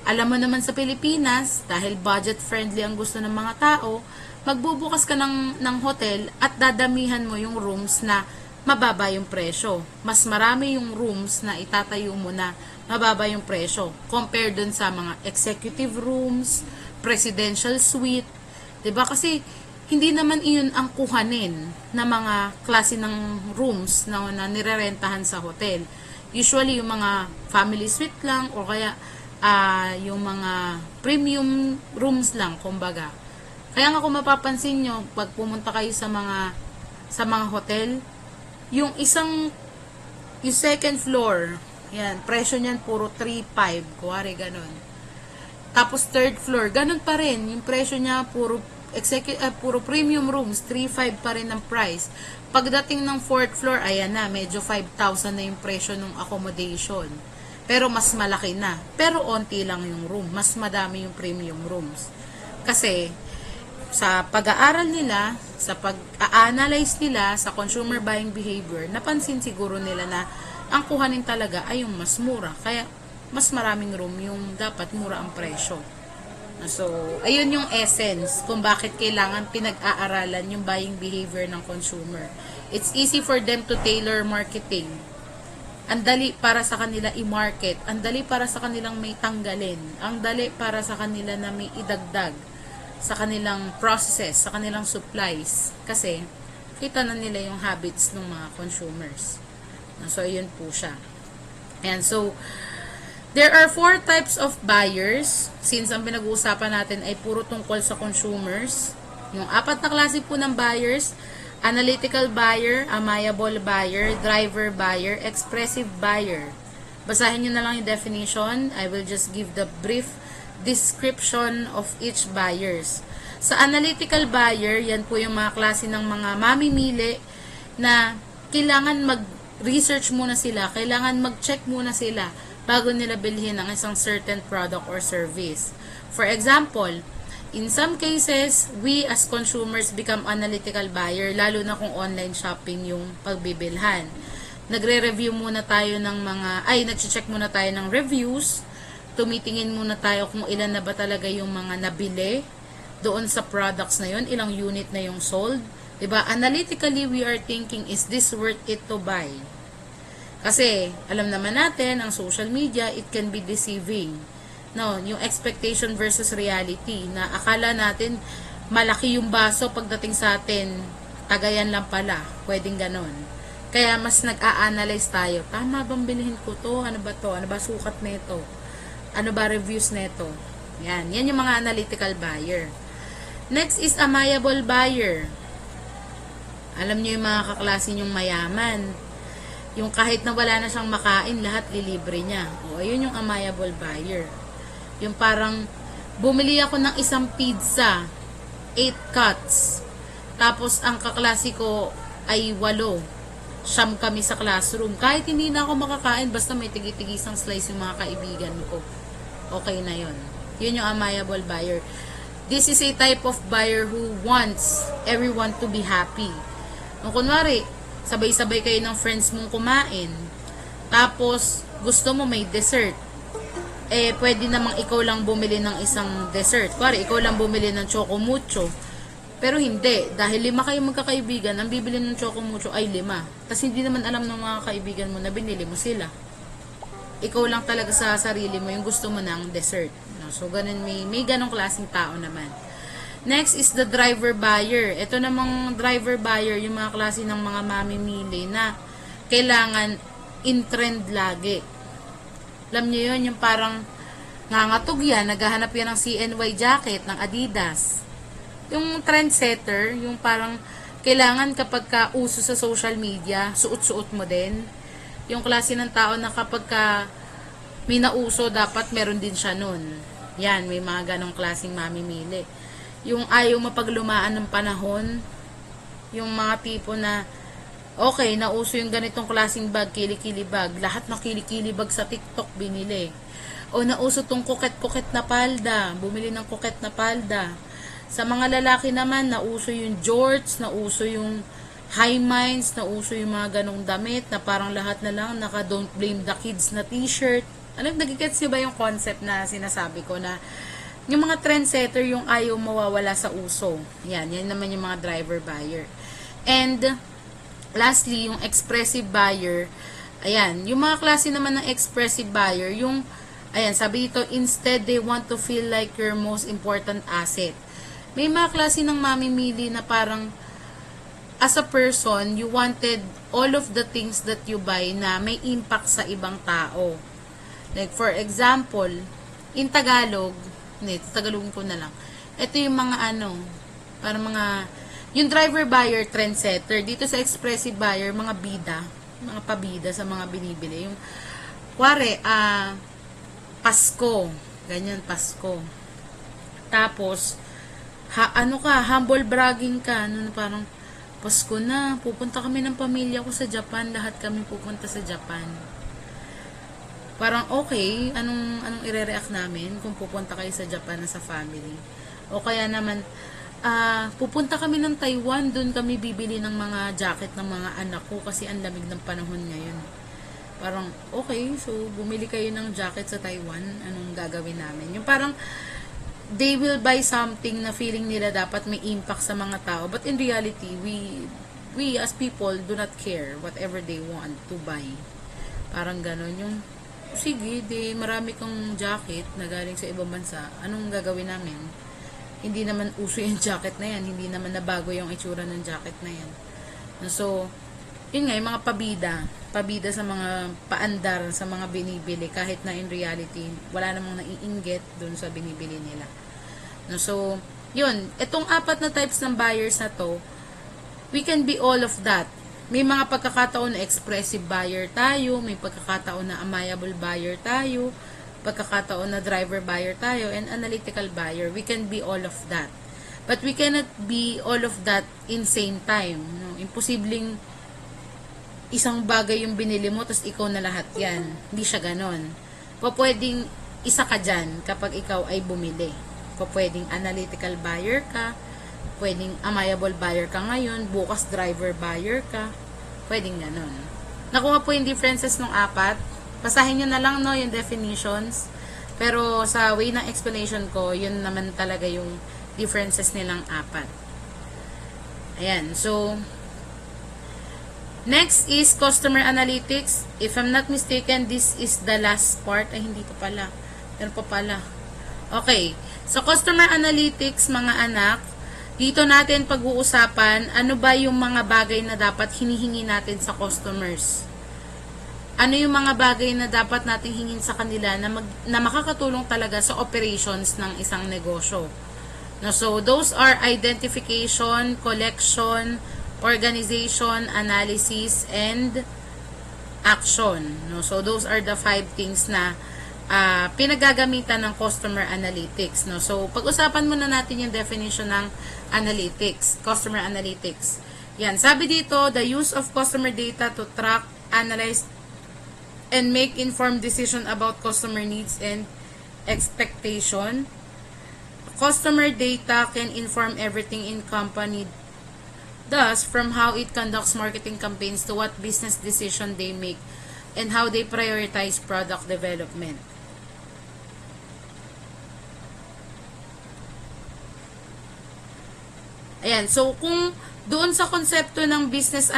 Alam mo naman sa Pilipinas, dahil budget-friendly ang gusto ng mga tao, magbubukas ka ng hotel at dadamihan mo yung rooms na mababa yung presyo. Mas marami yung rooms na itatayo mo na mababa yung presyo compared dun sa mga executive rooms, presidential suite. 'Di ba? Kasi hindi naman iyon ang kuhanin na mga klase ng rooms na nirerentahan sa hotel. Usually yung mga family suite lang o kaya yung mga premium rooms lang, kumbaga. Kaya nga kung mapapansin nyo, pag pumunta kayo sa mga hotel, yung second floor, yan, presyo niyan puro 3.5, kuwari ganun. Tapos third floor, ganun pa rin, yung presyo niya puro premium rooms, 3.5 pa rin ang price. Pagdating ng fourth floor, ayan na, medyo 5,000 na yung presyo ng accommodation. Pero mas malaki na. Pero onti lang yung room. Mas madami yung premium rooms. Kasi, sa pag-aaral nila, sa pag-a-analyze nila sa consumer buying behavior, napansin siguro nila na ang kuhanin talaga ay yung mas mura. Kaya, mas maraming room yung dapat mura ang presyo. So, ayun yung essence kung bakit kailangan pinag-aaralan yung buying behavior ng consumer. It's easy for them to tailor marketing. Ang dali para sa kanila i-market, ang dali para sa kanilang may tanggalin, ang dali para sa kanila na may idagdag sa kanilang processes, sa kanilang supplies. Kasi, kita na nila yung habits ng mga consumers. So, ayun po siya. And so, there are 4 types of buyers. Since ang pinag-uusapan natin ay puro tungkol sa consumers. Yung 4 na klase po ng buyers: analytical buyer, amiable buyer, driver buyer, expressive buyer. Basahin nyo na lang yung definition. I will just give the brief description of each buyers. Sa analytical buyer, yan po yung mga klase ng mga mamimili na kailangan mag-research muna sila, kailangan mag-check muna sila bago nila bilhin ang isang certain product or service. For example, in some cases, we as consumers become analytical buyer, lalo na kung online shopping yung pagbibilhan. Nagre-review muna tayo ng nag-check muna tayo ng reviews, tumitingin muna tayo kung ilan na ba talaga yung mga nabili doon sa products na yun, ilang unit na yung sold. Diba? Analytically, we are thinking, is this worth it to buy? Kasi, alam naman natin, ang social media, it can be deceiving. No, yung expectation versus reality na akala natin malaki yung baso pagdating sa atin, tagayan lang pala, pwedeng ganon. Kaya mas nag-a-analyze tayo, tama bang bilhin ko to? Ano ba to? Ano ba sukat nito? Ano ba reviews nito? Yan yung mga analytical buyer. Next is amiable buyer. Alam niyo yung mga kaklase niyong mayaman, yung kahit na wala na siyang makain, lahat lilibre niya. O, ayun yung amiable buyer. Yung parang, bumili ako ng isang pizza, 8 cuts. Tapos, ang kaklase ko ay 8. Siyam kami sa classroom. Kahit hindi na ako makakain, basta may tigi-tigisang slice yung mga kaibigan ko. Okay na yun. Yun yung amiable buyer. This is a type of buyer who wants everyone to be happy. Kung kunwari, sabay-sabay kayo ng friends mong kumain, Tapos, gusto mo may dessert. Pwede namang ikaw lang bumili ng isang dessert. Kuwari, ikaw lang bumili ng Choco Mucho. Pero hindi. Dahil 5 kayo magkakaibigan, ang bibili ng Choco Mucho ay 5. Tapos hindi naman alam ng mga kaibigan mo na binili mo sila. Ikaw lang talaga sa sarili mo yung gusto mo ng dessert. No? So, ganun, may ganong klaseng tao naman. Next is the driver buyer. Ito namang driver buyer, yung mga klase ng mga mamimili na kailangan in trend lagi. Alam niyo yun, yung parang ngangatog yan, naghahanap yan ng CNY jacket ng Adidas. Yung trendsetter, yung parang kailangan kapag ka uso sa social media, suot-suot mo din. Yung klase ng tao na kapag ka may nauso, dapat meron din siya nun. Yan, may mga ganong klaseng mamimili. Yung ayaw mapaglumaan ng panahon, yung mga tipo na, okay, nauso yung ganitong klaseng bag, kilikili bag, lahat ng kilikili bag sa TikTok binili. O nauso tong kuket-kuket na palda, bumili ng kuket na palda. Sa mga lalaki naman, nauso yung jorts, nauso yung high minds, nauso yung mga ganong damit na parang lahat na lang naka don't blame the kids na t-shirt. Alam, nagigets nyo ba yung concept na sinasabi ko na yung mga trendsetter yung ayaw mawawala sa uso. Yan naman yung mga driver buyer. And lastly, yung expressive buyer. Ayan, yung mga klase naman ng expressive buyer, yung ayan, sabi dito, instead they want to feel like your most important asset. May mga klase ng mamimili na parang as a person, you wanted all of the things that you buy na may impact sa ibang tao. Like for example, in Tagalog, Tagalogin ko na lang. Ito yung mga para mga, yung driver buyer, trendsetter. Dito sa expressive buyer, mga bida, mga pabida sa mga binibili. Yung, kuwari, Pasko. Ganyan, Pasko. Tapos, humble bragging ka. Parang, Pasko na, pupunta kami ng pamilya ko sa Japan. Lahat kami pupunta sa Japan. Parang okay, anong ire-react namin kung pupunta kayo sa Japan na sa family? O kaya naman, pupunta kami ng Taiwan, doon kami bibili ng mga jacket ng mga anak ko kasi ang lamig ng panahon ngayon. Parang, okay, so bumili kayo ng jacket sa Taiwan, anong gagawin namin? Yung parang, they will buy something na feeling nila dapat may impact sa mga tao. But in reality, we as people do not care whatever they want to buy. Parang ganon yung, sige, marami kang jacket na galing sa ibang bansa. Anong gagawin namin? Hindi naman uso yung jacket na yan. Hindi naman nabago yung itsura ng jacket na yan. So, yun nga, yung mga pabida sa mga paandar, sa mga binibili, kahit na in reality, wala namang naiinggit dun sa binibili nila. So, yun, itong 4 na types ng buyers na to, we can be all of that. May mga pagkakataon na expressive buyer tayo, may pagkakataon na amiable buyer tayo, pagkakataon na driver buyer tayo, and analytical buyer. We can be all of that. But we cannot be all of that in same time. No? Imposibleng isang bagay yung binili mo, tapos ikaw na lahat yan. Hindi siya ganon. Pwedeng isa ka dyan kapag ikaw ay bumili. Pwedeng analytical buyer ka, pwedeng amiable buyer ka ngayon, bukas driver buyer ka, pwedeng ganon. Nakuha po yung differences ng 4. Basahin nyo na lang yung definitions. Pero sa way ng explanation ko, yun naman talaga yung differences nilang 4. Ayan, so next is customer analytics. If I'm not mistaken, this is the last part. Ay, hindi pa pala. Pero pa pala. Okay, so customer analytics, mga anak, dito natin pag-uusapan, ano ba yung mga bagay na dapat hinihingi natin sa customers? Ano yung mga bagay na dapat natin hingin sa kanila na makakatulong talaga sa operations ng isang negosyo? No, so, those are identification, collection, organization, analysis, and action. No, so, those are the 5 things na pinagagamitan ng customer analytics. No? So, pag-usapan muna natin yung definition ng analytics, customer analytics. Yan, sabi dito, the use of customer data to track, analyze, and make informed decision about customer needs and expectation. Customer data can inform everything in company, thus, from how it conducts marketing campaigns to what business decision they make and how they prioritize product development. Ayan, so kung doon sa konsepto ng data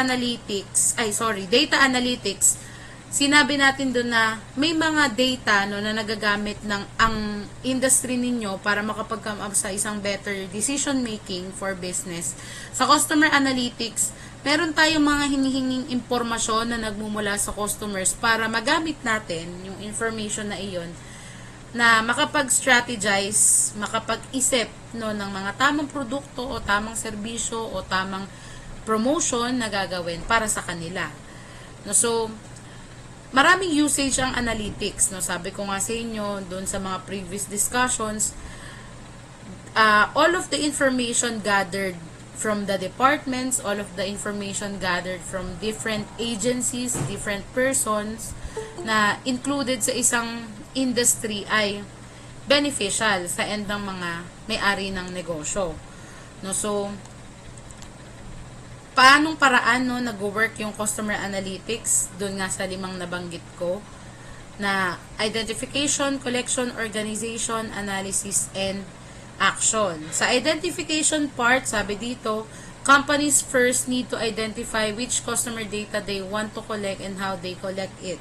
analytics, sinabi natin doon na may mga data no, na nagagamit ng ang industry ninyo para makapag-come up sa isang better decision making for business. Sa customer analytics, meron tayong mga hinihinging impormasyon na nagmumula sa customers para magamit natin yung information na iyon na makapag-strategize, makapag-isip no, ng mga tamang produkto o tamang serbisyo o tamang promotion na gagawin para sa kanila. No, so, maraming usage ang analytics. No? Sabi ko nga sa inyo, doon sa mga previous discussions, all of the information gathered from the departments, all of the information gathered from different agencies, different persons, na included sa isang industry ay beneficial sa end ng mga may-ari ng negosyo. No, so, paanong paraan no, nag-work yung customer analytics? Doon nga sa 5 nabanggit ko na identification, collection, organization, analysis, and action. Sa identification part, sabi dito, companies first need to identify which customer data they want to collect and how they collect it.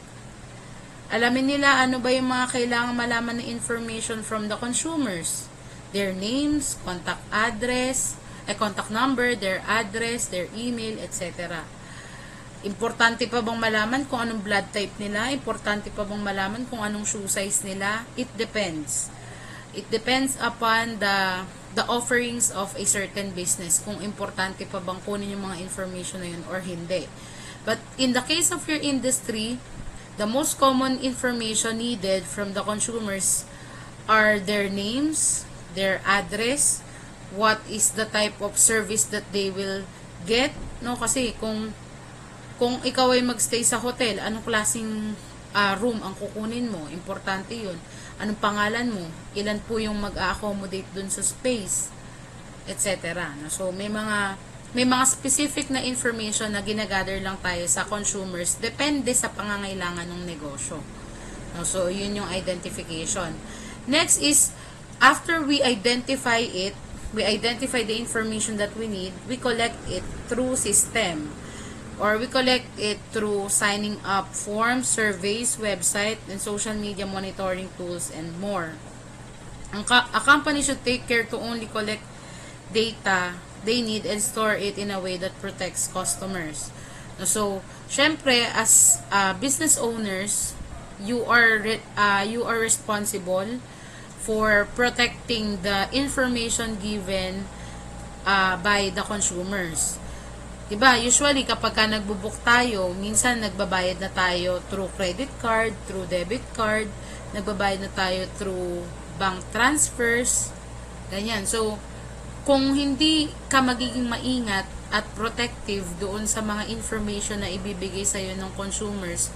Alamin nila ano ba yung mga kailangang malaman na information from the consumers. Their names, contact number, their address, their email, etc. Importante pa bang malaman kung anong blood type nila? Importante pa bang malaman kung anong shoe size nila? It depends. It depends upon the offerings of a certain business. Kung importante pa bang kunin yung mga information na yun or hindi. But in the case of your industry, the most common information needed from the consumers are their names, their address, what is the type of service that they will get, no? Kasi kung ikaw ay magstay sa hotel, anong klaseng room ang kukunin mo? Importante 'yun. Anong pangalan mo? Ilan po yung mag-accommodate dun sa space, etc. No? So may mga specific na information na ginagather lang tayo sa consumers depende sa pangangailangan ng negosyo. No, so, yun yung identification. Next is, after we identify the information that we need, we collect it through system. Or we collect it through signing up forms, surveys, website, and social media monitoring tools, and more. A company should take care to only collect data they need and store it in a way that protects customers. So, syempre, as business owners, you are responsible for protecting the information given by the consumers. Diba? Usually, kapag ka nagbubook tayo, minsan nagbabayad na tayo through credit card, through debit card, nagbabayad na tayo through bank transfers, ganyan. So, kung hindi ka magiging maingat at protective doon sa mga information na ibibigay sa iyo ng consumers,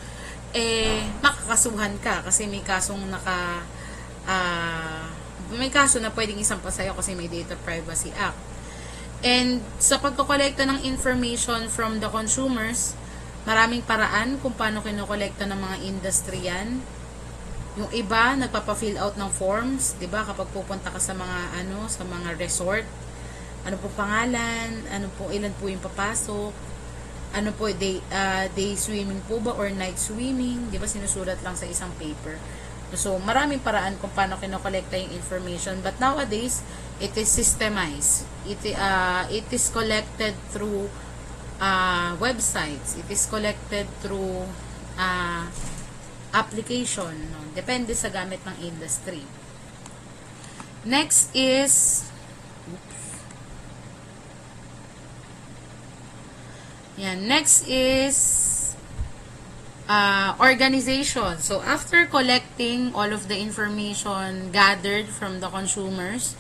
makakasuhan ka kasi may kasong may kaso na pwedeng isampa sa'yo kasi may Data Privacy Act. And sa pagkokolekta ng information from the consumers, maraming paraan kung paano kinokolekta ng mga industry yan. Yung iba, nagpapa-fill out ng forms, 'di ba? Kapag pupunta ka sa mga sa mga resort, ano po pangalan, ilan po yung papasok, ano po day swimming po ba or night swimming, 'di ba? Sinusulat lang sa isang paper. So, maraming paraan kung paano kinokolekta yung information, but nowadays, it is systemized. It is collected through websites. It is collected through application, no? Depende sa gamit ng industry. Next is organization. So after collecting all of the information gathered from the consumers,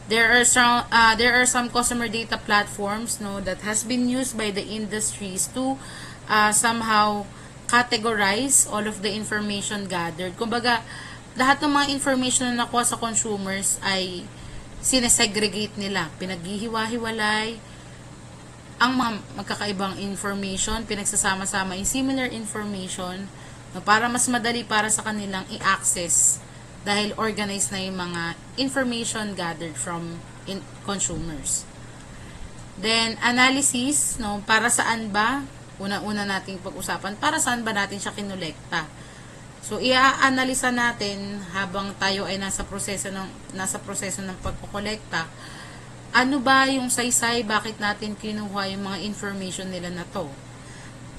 there are some customer data platforms, no, that has been used by the industries to somehow categorize all of the information gathered. Kumbaga, lahat ng mga information na nakuha sa consumers ay sinesegregate nila, pinaghihiwa-hiwalay ang mga magkakaibang information, pinagsasama-sama in similar information No, para mas madali para sa kanilang i-access dahil organized na yung mga information gathered from consumers. Then, analysis, no, para saan ba? Una-una nating pag-usapan, para saan ba natin siya kinolekta? So, i-analysa natin habang tayo ay nasa proseso ng pagkokolekta. Ano ba yung saysay, bakit natin kinuha yung mga information nila na to?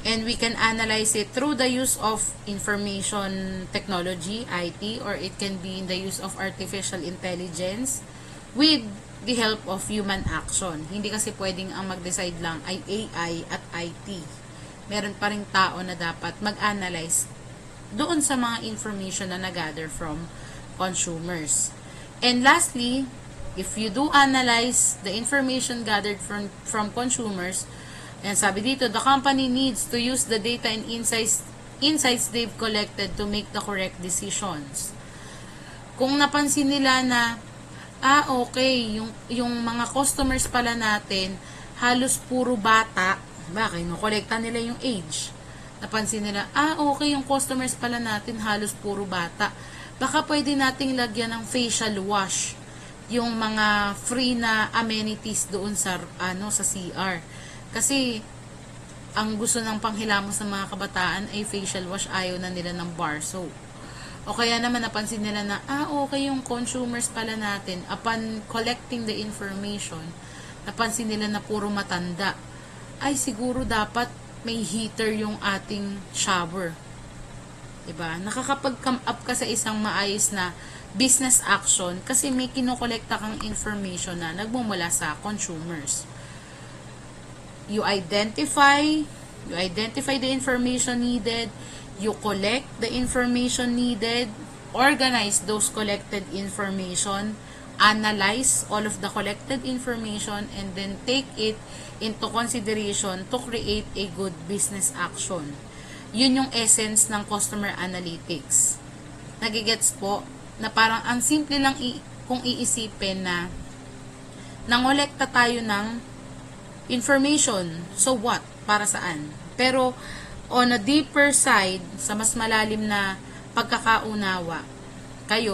And we can analyze it through the use of information technology, IT, or it can be in the use of artificial intelligence with the help of human action. Hindi kasi pwedeng ang mag-decide lang ay AI at IT. Meron pa ring tao na dapat mag-analyze doon sa mga information na nag-gather from consumers. And lastly, if you do analyze the information gathered from consumers, and sabi dito, the company needs to use the data and insights they've collected to make the correct decisions. Kung napansin nila na, okay, yung mga customers pala natin, halos puro bata, bakit? Kolekta nila yung age. Napansin nila, okay, yung customers pala natin, halos puro bata. Baka pwede nating lagyan ng facial wash, yung mga free na amenities doon sa CR. Kasi, ang gusto ng panghilamos ng mga kabataan ay facial wash, ayaw na nila ng bar soap. O kaya naman napansin nila na, okay yung consumers pala natin, upon collecting the information, napansin nila na puro matanda. Ay, siguro dapat may heater yung ating shower. Diba? Nakakapag-come up ka sa isang maayos na business action kasi may kinokolekta kang information na nagmumula sa consumers. You identify the information needed, you collect the information needed, organize those collected information, analyze all of the collected information, and then take it into consideration to create a good business action. Yun yung essence ng customer analytics. Nagigets po na parang ang simple lang kung iisipin na nangolekta tayo ng information. So what? Para saan? Pero on a deeper side, sa mas malalim na pagkakaunawa,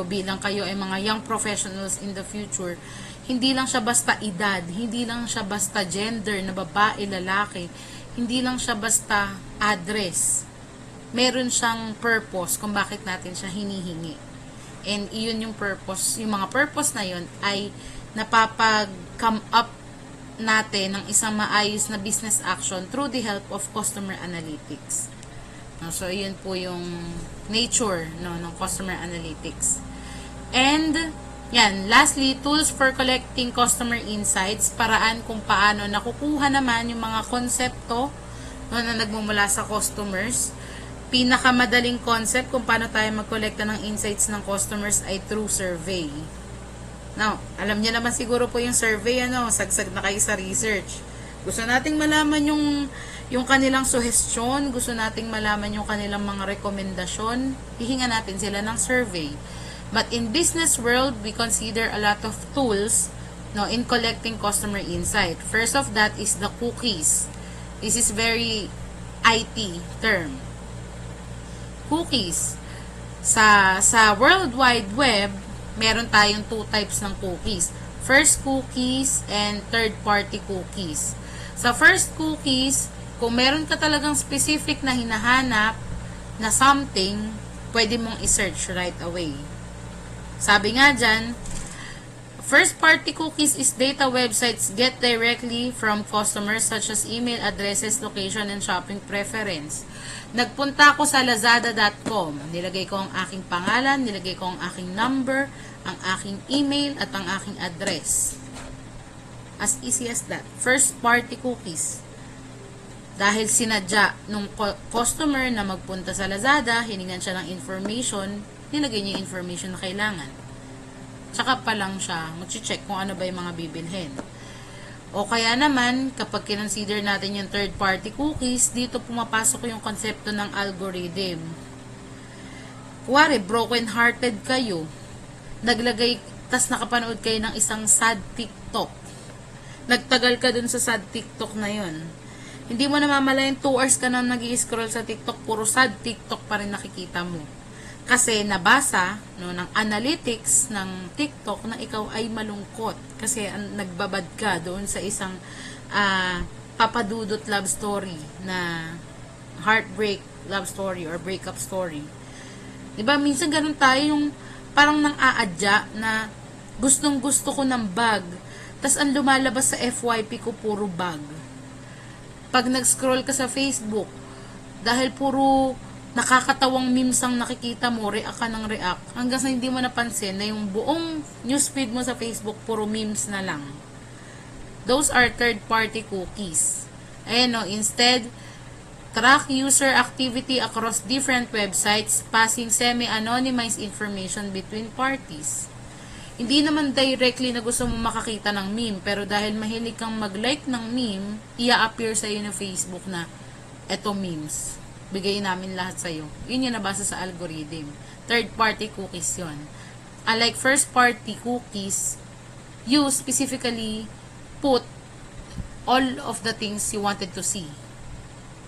bilang kayo ay mga young professionals in the future, hindi lang siya basta edad, hindi lang siya basta gender na babae, lalaki, hindi lang siya basta address. Meron siyang purpose kung bakit natin siya hinihingi. And iyon yung purpose, yung mga purpose na yun ay napapag-come up natin ng isang maayos na business action through the help of customer analytics. So, yun po yung nature ng customer analytics. And, yan, lastly, tools for collecting customer insights, paraan kung paano nakukuha naman yung mga konsepto na nagmumula sa customers. Pinakamadaling concept kung paano tayo magkolekta ng insights ng customers ay through survey. Now, alam niyo naman siguro po yung survey, sagsag na kayo sa research. Gusto nating malaman yung kanilang suggestion, gusto nating malaman yung kanilang mga rekomendasyon, hihinga natin sila ng survey. But in business world, we consider a lot of tools in collecting customer insight. First of that is the cookies. This is very IT term. Cookies. Sa World Wide Web, meron tayong two types ng cookies. First cookies and third-party cookies. Sa first cookies, kung meron ka talagang specific na hinahanap na something, pwede mong i-search right away. Sabi nga dyan, first-party cookies is data websites get directly from customers such as email addresses, location, and shopping preference. Nagpunta ako sa lazada.com. Nilagay ko ang aking pangalan, nilagay ko ang aking number, ang aking email, at ang aking address. As easy as that. First party cookies. Dahil sinadya nung customer na magpunta sa Lazada, hiningan siya ng information, nilagay niya yung information na kailangan. Tsaka pa lang siya mag-check kung ano ba yung mga bibilhin. O kaya naman, kapag kinonsider natin yung third-party cookies, dito pumapasok yung konsepto ng algorithm. Kuwari, broken-hearted kayo, tas nakapanood kayo ng isang sad TikTok. Nagtagal ka dun sa sad TikTok na yun. Hindi mo namamalayan 2 hours ka na nag-i-scroll sa TikTok, puro sad TikTok pa rin nakikita mo. Kasi nabasa no, ng analytics ng TikTok na ikaw ay malungkot. Kasi nagbabad ka doon sa isang papadudot love story na heartbreak love story or breakup story. Diba, minsan ganun tayo yung parang nang aadya na gustong gusto ko ng bag. Tas ang lumalabas sa FYP ko puro bag. Pag nag-scroll ka sa Facebook, dahil puro nakakatawang memes ang nakikita mo, react ka ng react, hanggang sa hindi mo napansin na yung buong newsfeed mo sa Facebook, puro memes na lang. Those are third-party cookies. Ayan o, instead, track user activity across different websites, passing semi-anonymized information between parties. Hindi naman directly na gusto mo makakita ng meme, pero dahil mahilig kang mag-like ng meme, ia-appear sa'yo ng Facebook na, eto memes. Bigay namin lahat sa'yo. Yun yung nabasa sa algorithm. Third-party cookies yun. Unlike first-party cookies, you specifically put all of the things you wanted to see.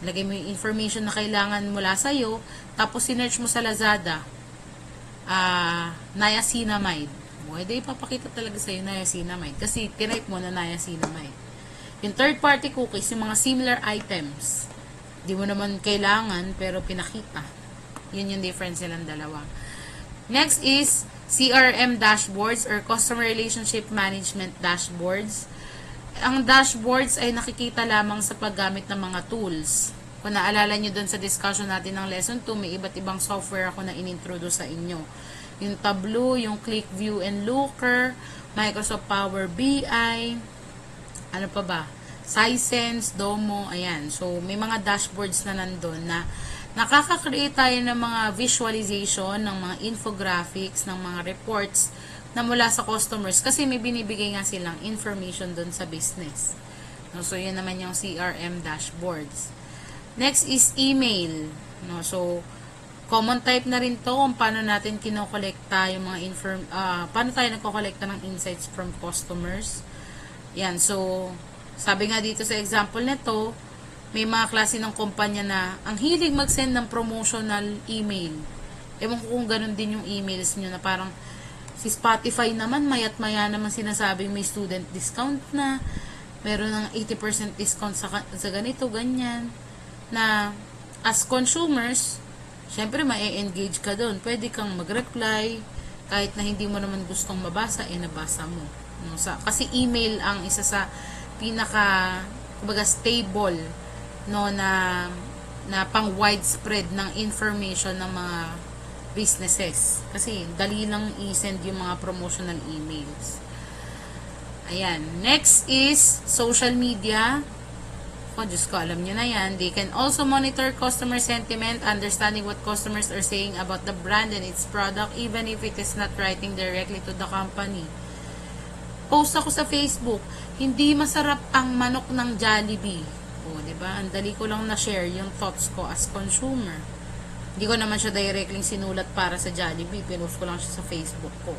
Lagay mo yung information na kailangan mula sa'yo, tapos sinearch mo sa Lazada, niacinamide. Pwede ipapakita talaga sa'yo niacinamide kasi tinype mo na niacinamide. Yung third-party cookies, yung mga similar items, di mo naman kailangan pero pinakita. Yun yung difference nilang dalawa. Next is CRM dashboards or Customer Relationship Management dashboards. Ang dashboards ay nakikita lamang sa paggamit ng mga tools. Kung naalala nyo dun sa discussion natin ng lesson 2, may iba't ibang software ako na inintroduce sa inyo. Yung Tableau, yung ClickView and Looker, Microsoft Power BI, ano pa ba? Sisense, Domo, ayan. So, may mga dashboards na nandun na nakaka-create tayo ng mga visualization, ng mga infographics, ng mga reports na mula sa customers kasi may binibigay nga silang information dun sa business. No, so, yun naman yung CRM dashboards. Next is email. No, so, common type na rin to kung paano natin kinokolekta yung mga paano tayo nagkokolekta ng insights from customers. Yan, so, sabi nga dito sa example nito, may mga klase ng kumpanya na ang hilig mag-send ng promotional email. Ewan ko kung ganun din yung emails nyo na parang si Spotify naman, mayat maya naman sinasabing may student discount na, meron ng 80% discount sa ganito, ganyan, na as consumers, syempre ma-engage ka doon. Pwede kang mag-reply, kahit na hindi mo naman gustong mabasa, nabasa mo. No? Kasi email ang isa sa pinaka, kumbaga, stable, no, na pang widespread ng information ng mga businesses. Kasi dali lang i-send yung mga promotional emails. Ayan. Next is social media. Oh, Diyos ko, alam nyo na yan. They can also monitor customer sentiment, understanding what customers are saying about the brand and its product, even if it is not writing directly to the company. Post ako sa Facebook, hindi masarap ang manok ng Jollibee. O, diba? Ang dali ko lang na-share yung thoughts ko as consumer. Hindi ko naman siya directly sinulat para sa Jollibee. Pinost ko lang siya sa Facebook ko.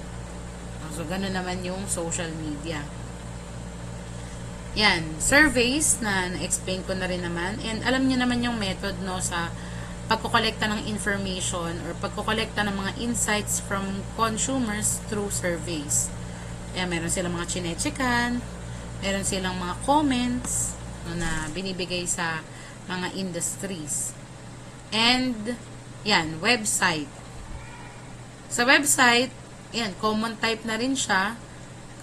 So, ganun naman yung social media. Yan, surveys na na-explain ko na rin naman. And alam niyo naman yung method, no, sa pagkokolekta ng information or pagkokolekta ng mga insights from consumers through surveys. Kaya meron silang mga chinechekan, meron silang mga comments, no, na binibigay sa mga industries. And, yan, website. Sa website, yan, common type na rin siya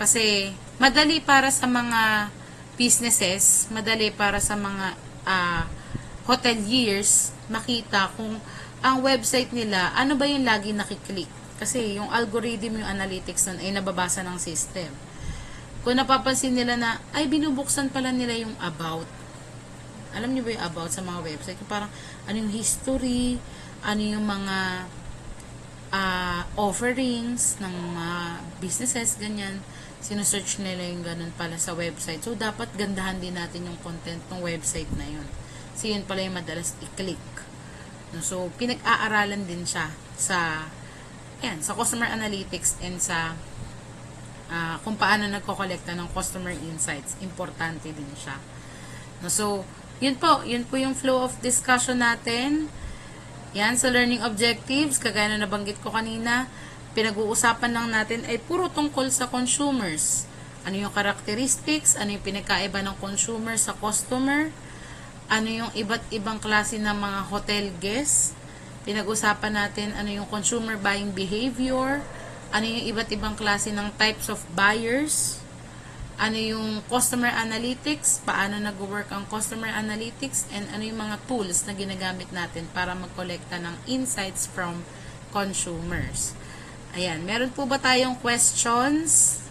kasi madali para sa mga businesses, madali para sa mga hoteliers makita kung ang website nila, ano ba yung lagi nakiklik. Kasi yung algorithm, yung analytics nun ay nababasa ng system. Kung napapansin nila na, ay binubuksan pala nila yung about. Alam niyo ba yung about sa mga website? Parang ano yung history, ano yung mga offerings ng mga businesses, ganyan. Sinesearch nila yung ganun pala sa website. So, dapat gandahan din natin yung content ng website na yun. Kasi yun pala yung madalas i-click. So, pinag-aaralan din siya sa customer analytics and sa kung paano nagkokolekta ng customer insights. Importante din siya. So, yun po yung flow of discussion natin. Yan, sa learning objectives, kagaya na nabanggit ko kanina, pinag-uusapan lang natin ay puro tungkol sa consumers. Ano yung characteristics, ano yung pinagkaiba ng consumer sa customer, ano yung iba't ibang klase ng mga hotel guests. Pinag-usapan natin ano yung consumer buying behavior, ano yung iba't ibang klase ng types of buyers, ano yung customer analytics, paano nag-work ang customer analytics, and ano yung mga tools na ginagamit natin para mag-kolekta ng insights from consumers. Ayan, meron po ba tayong questions?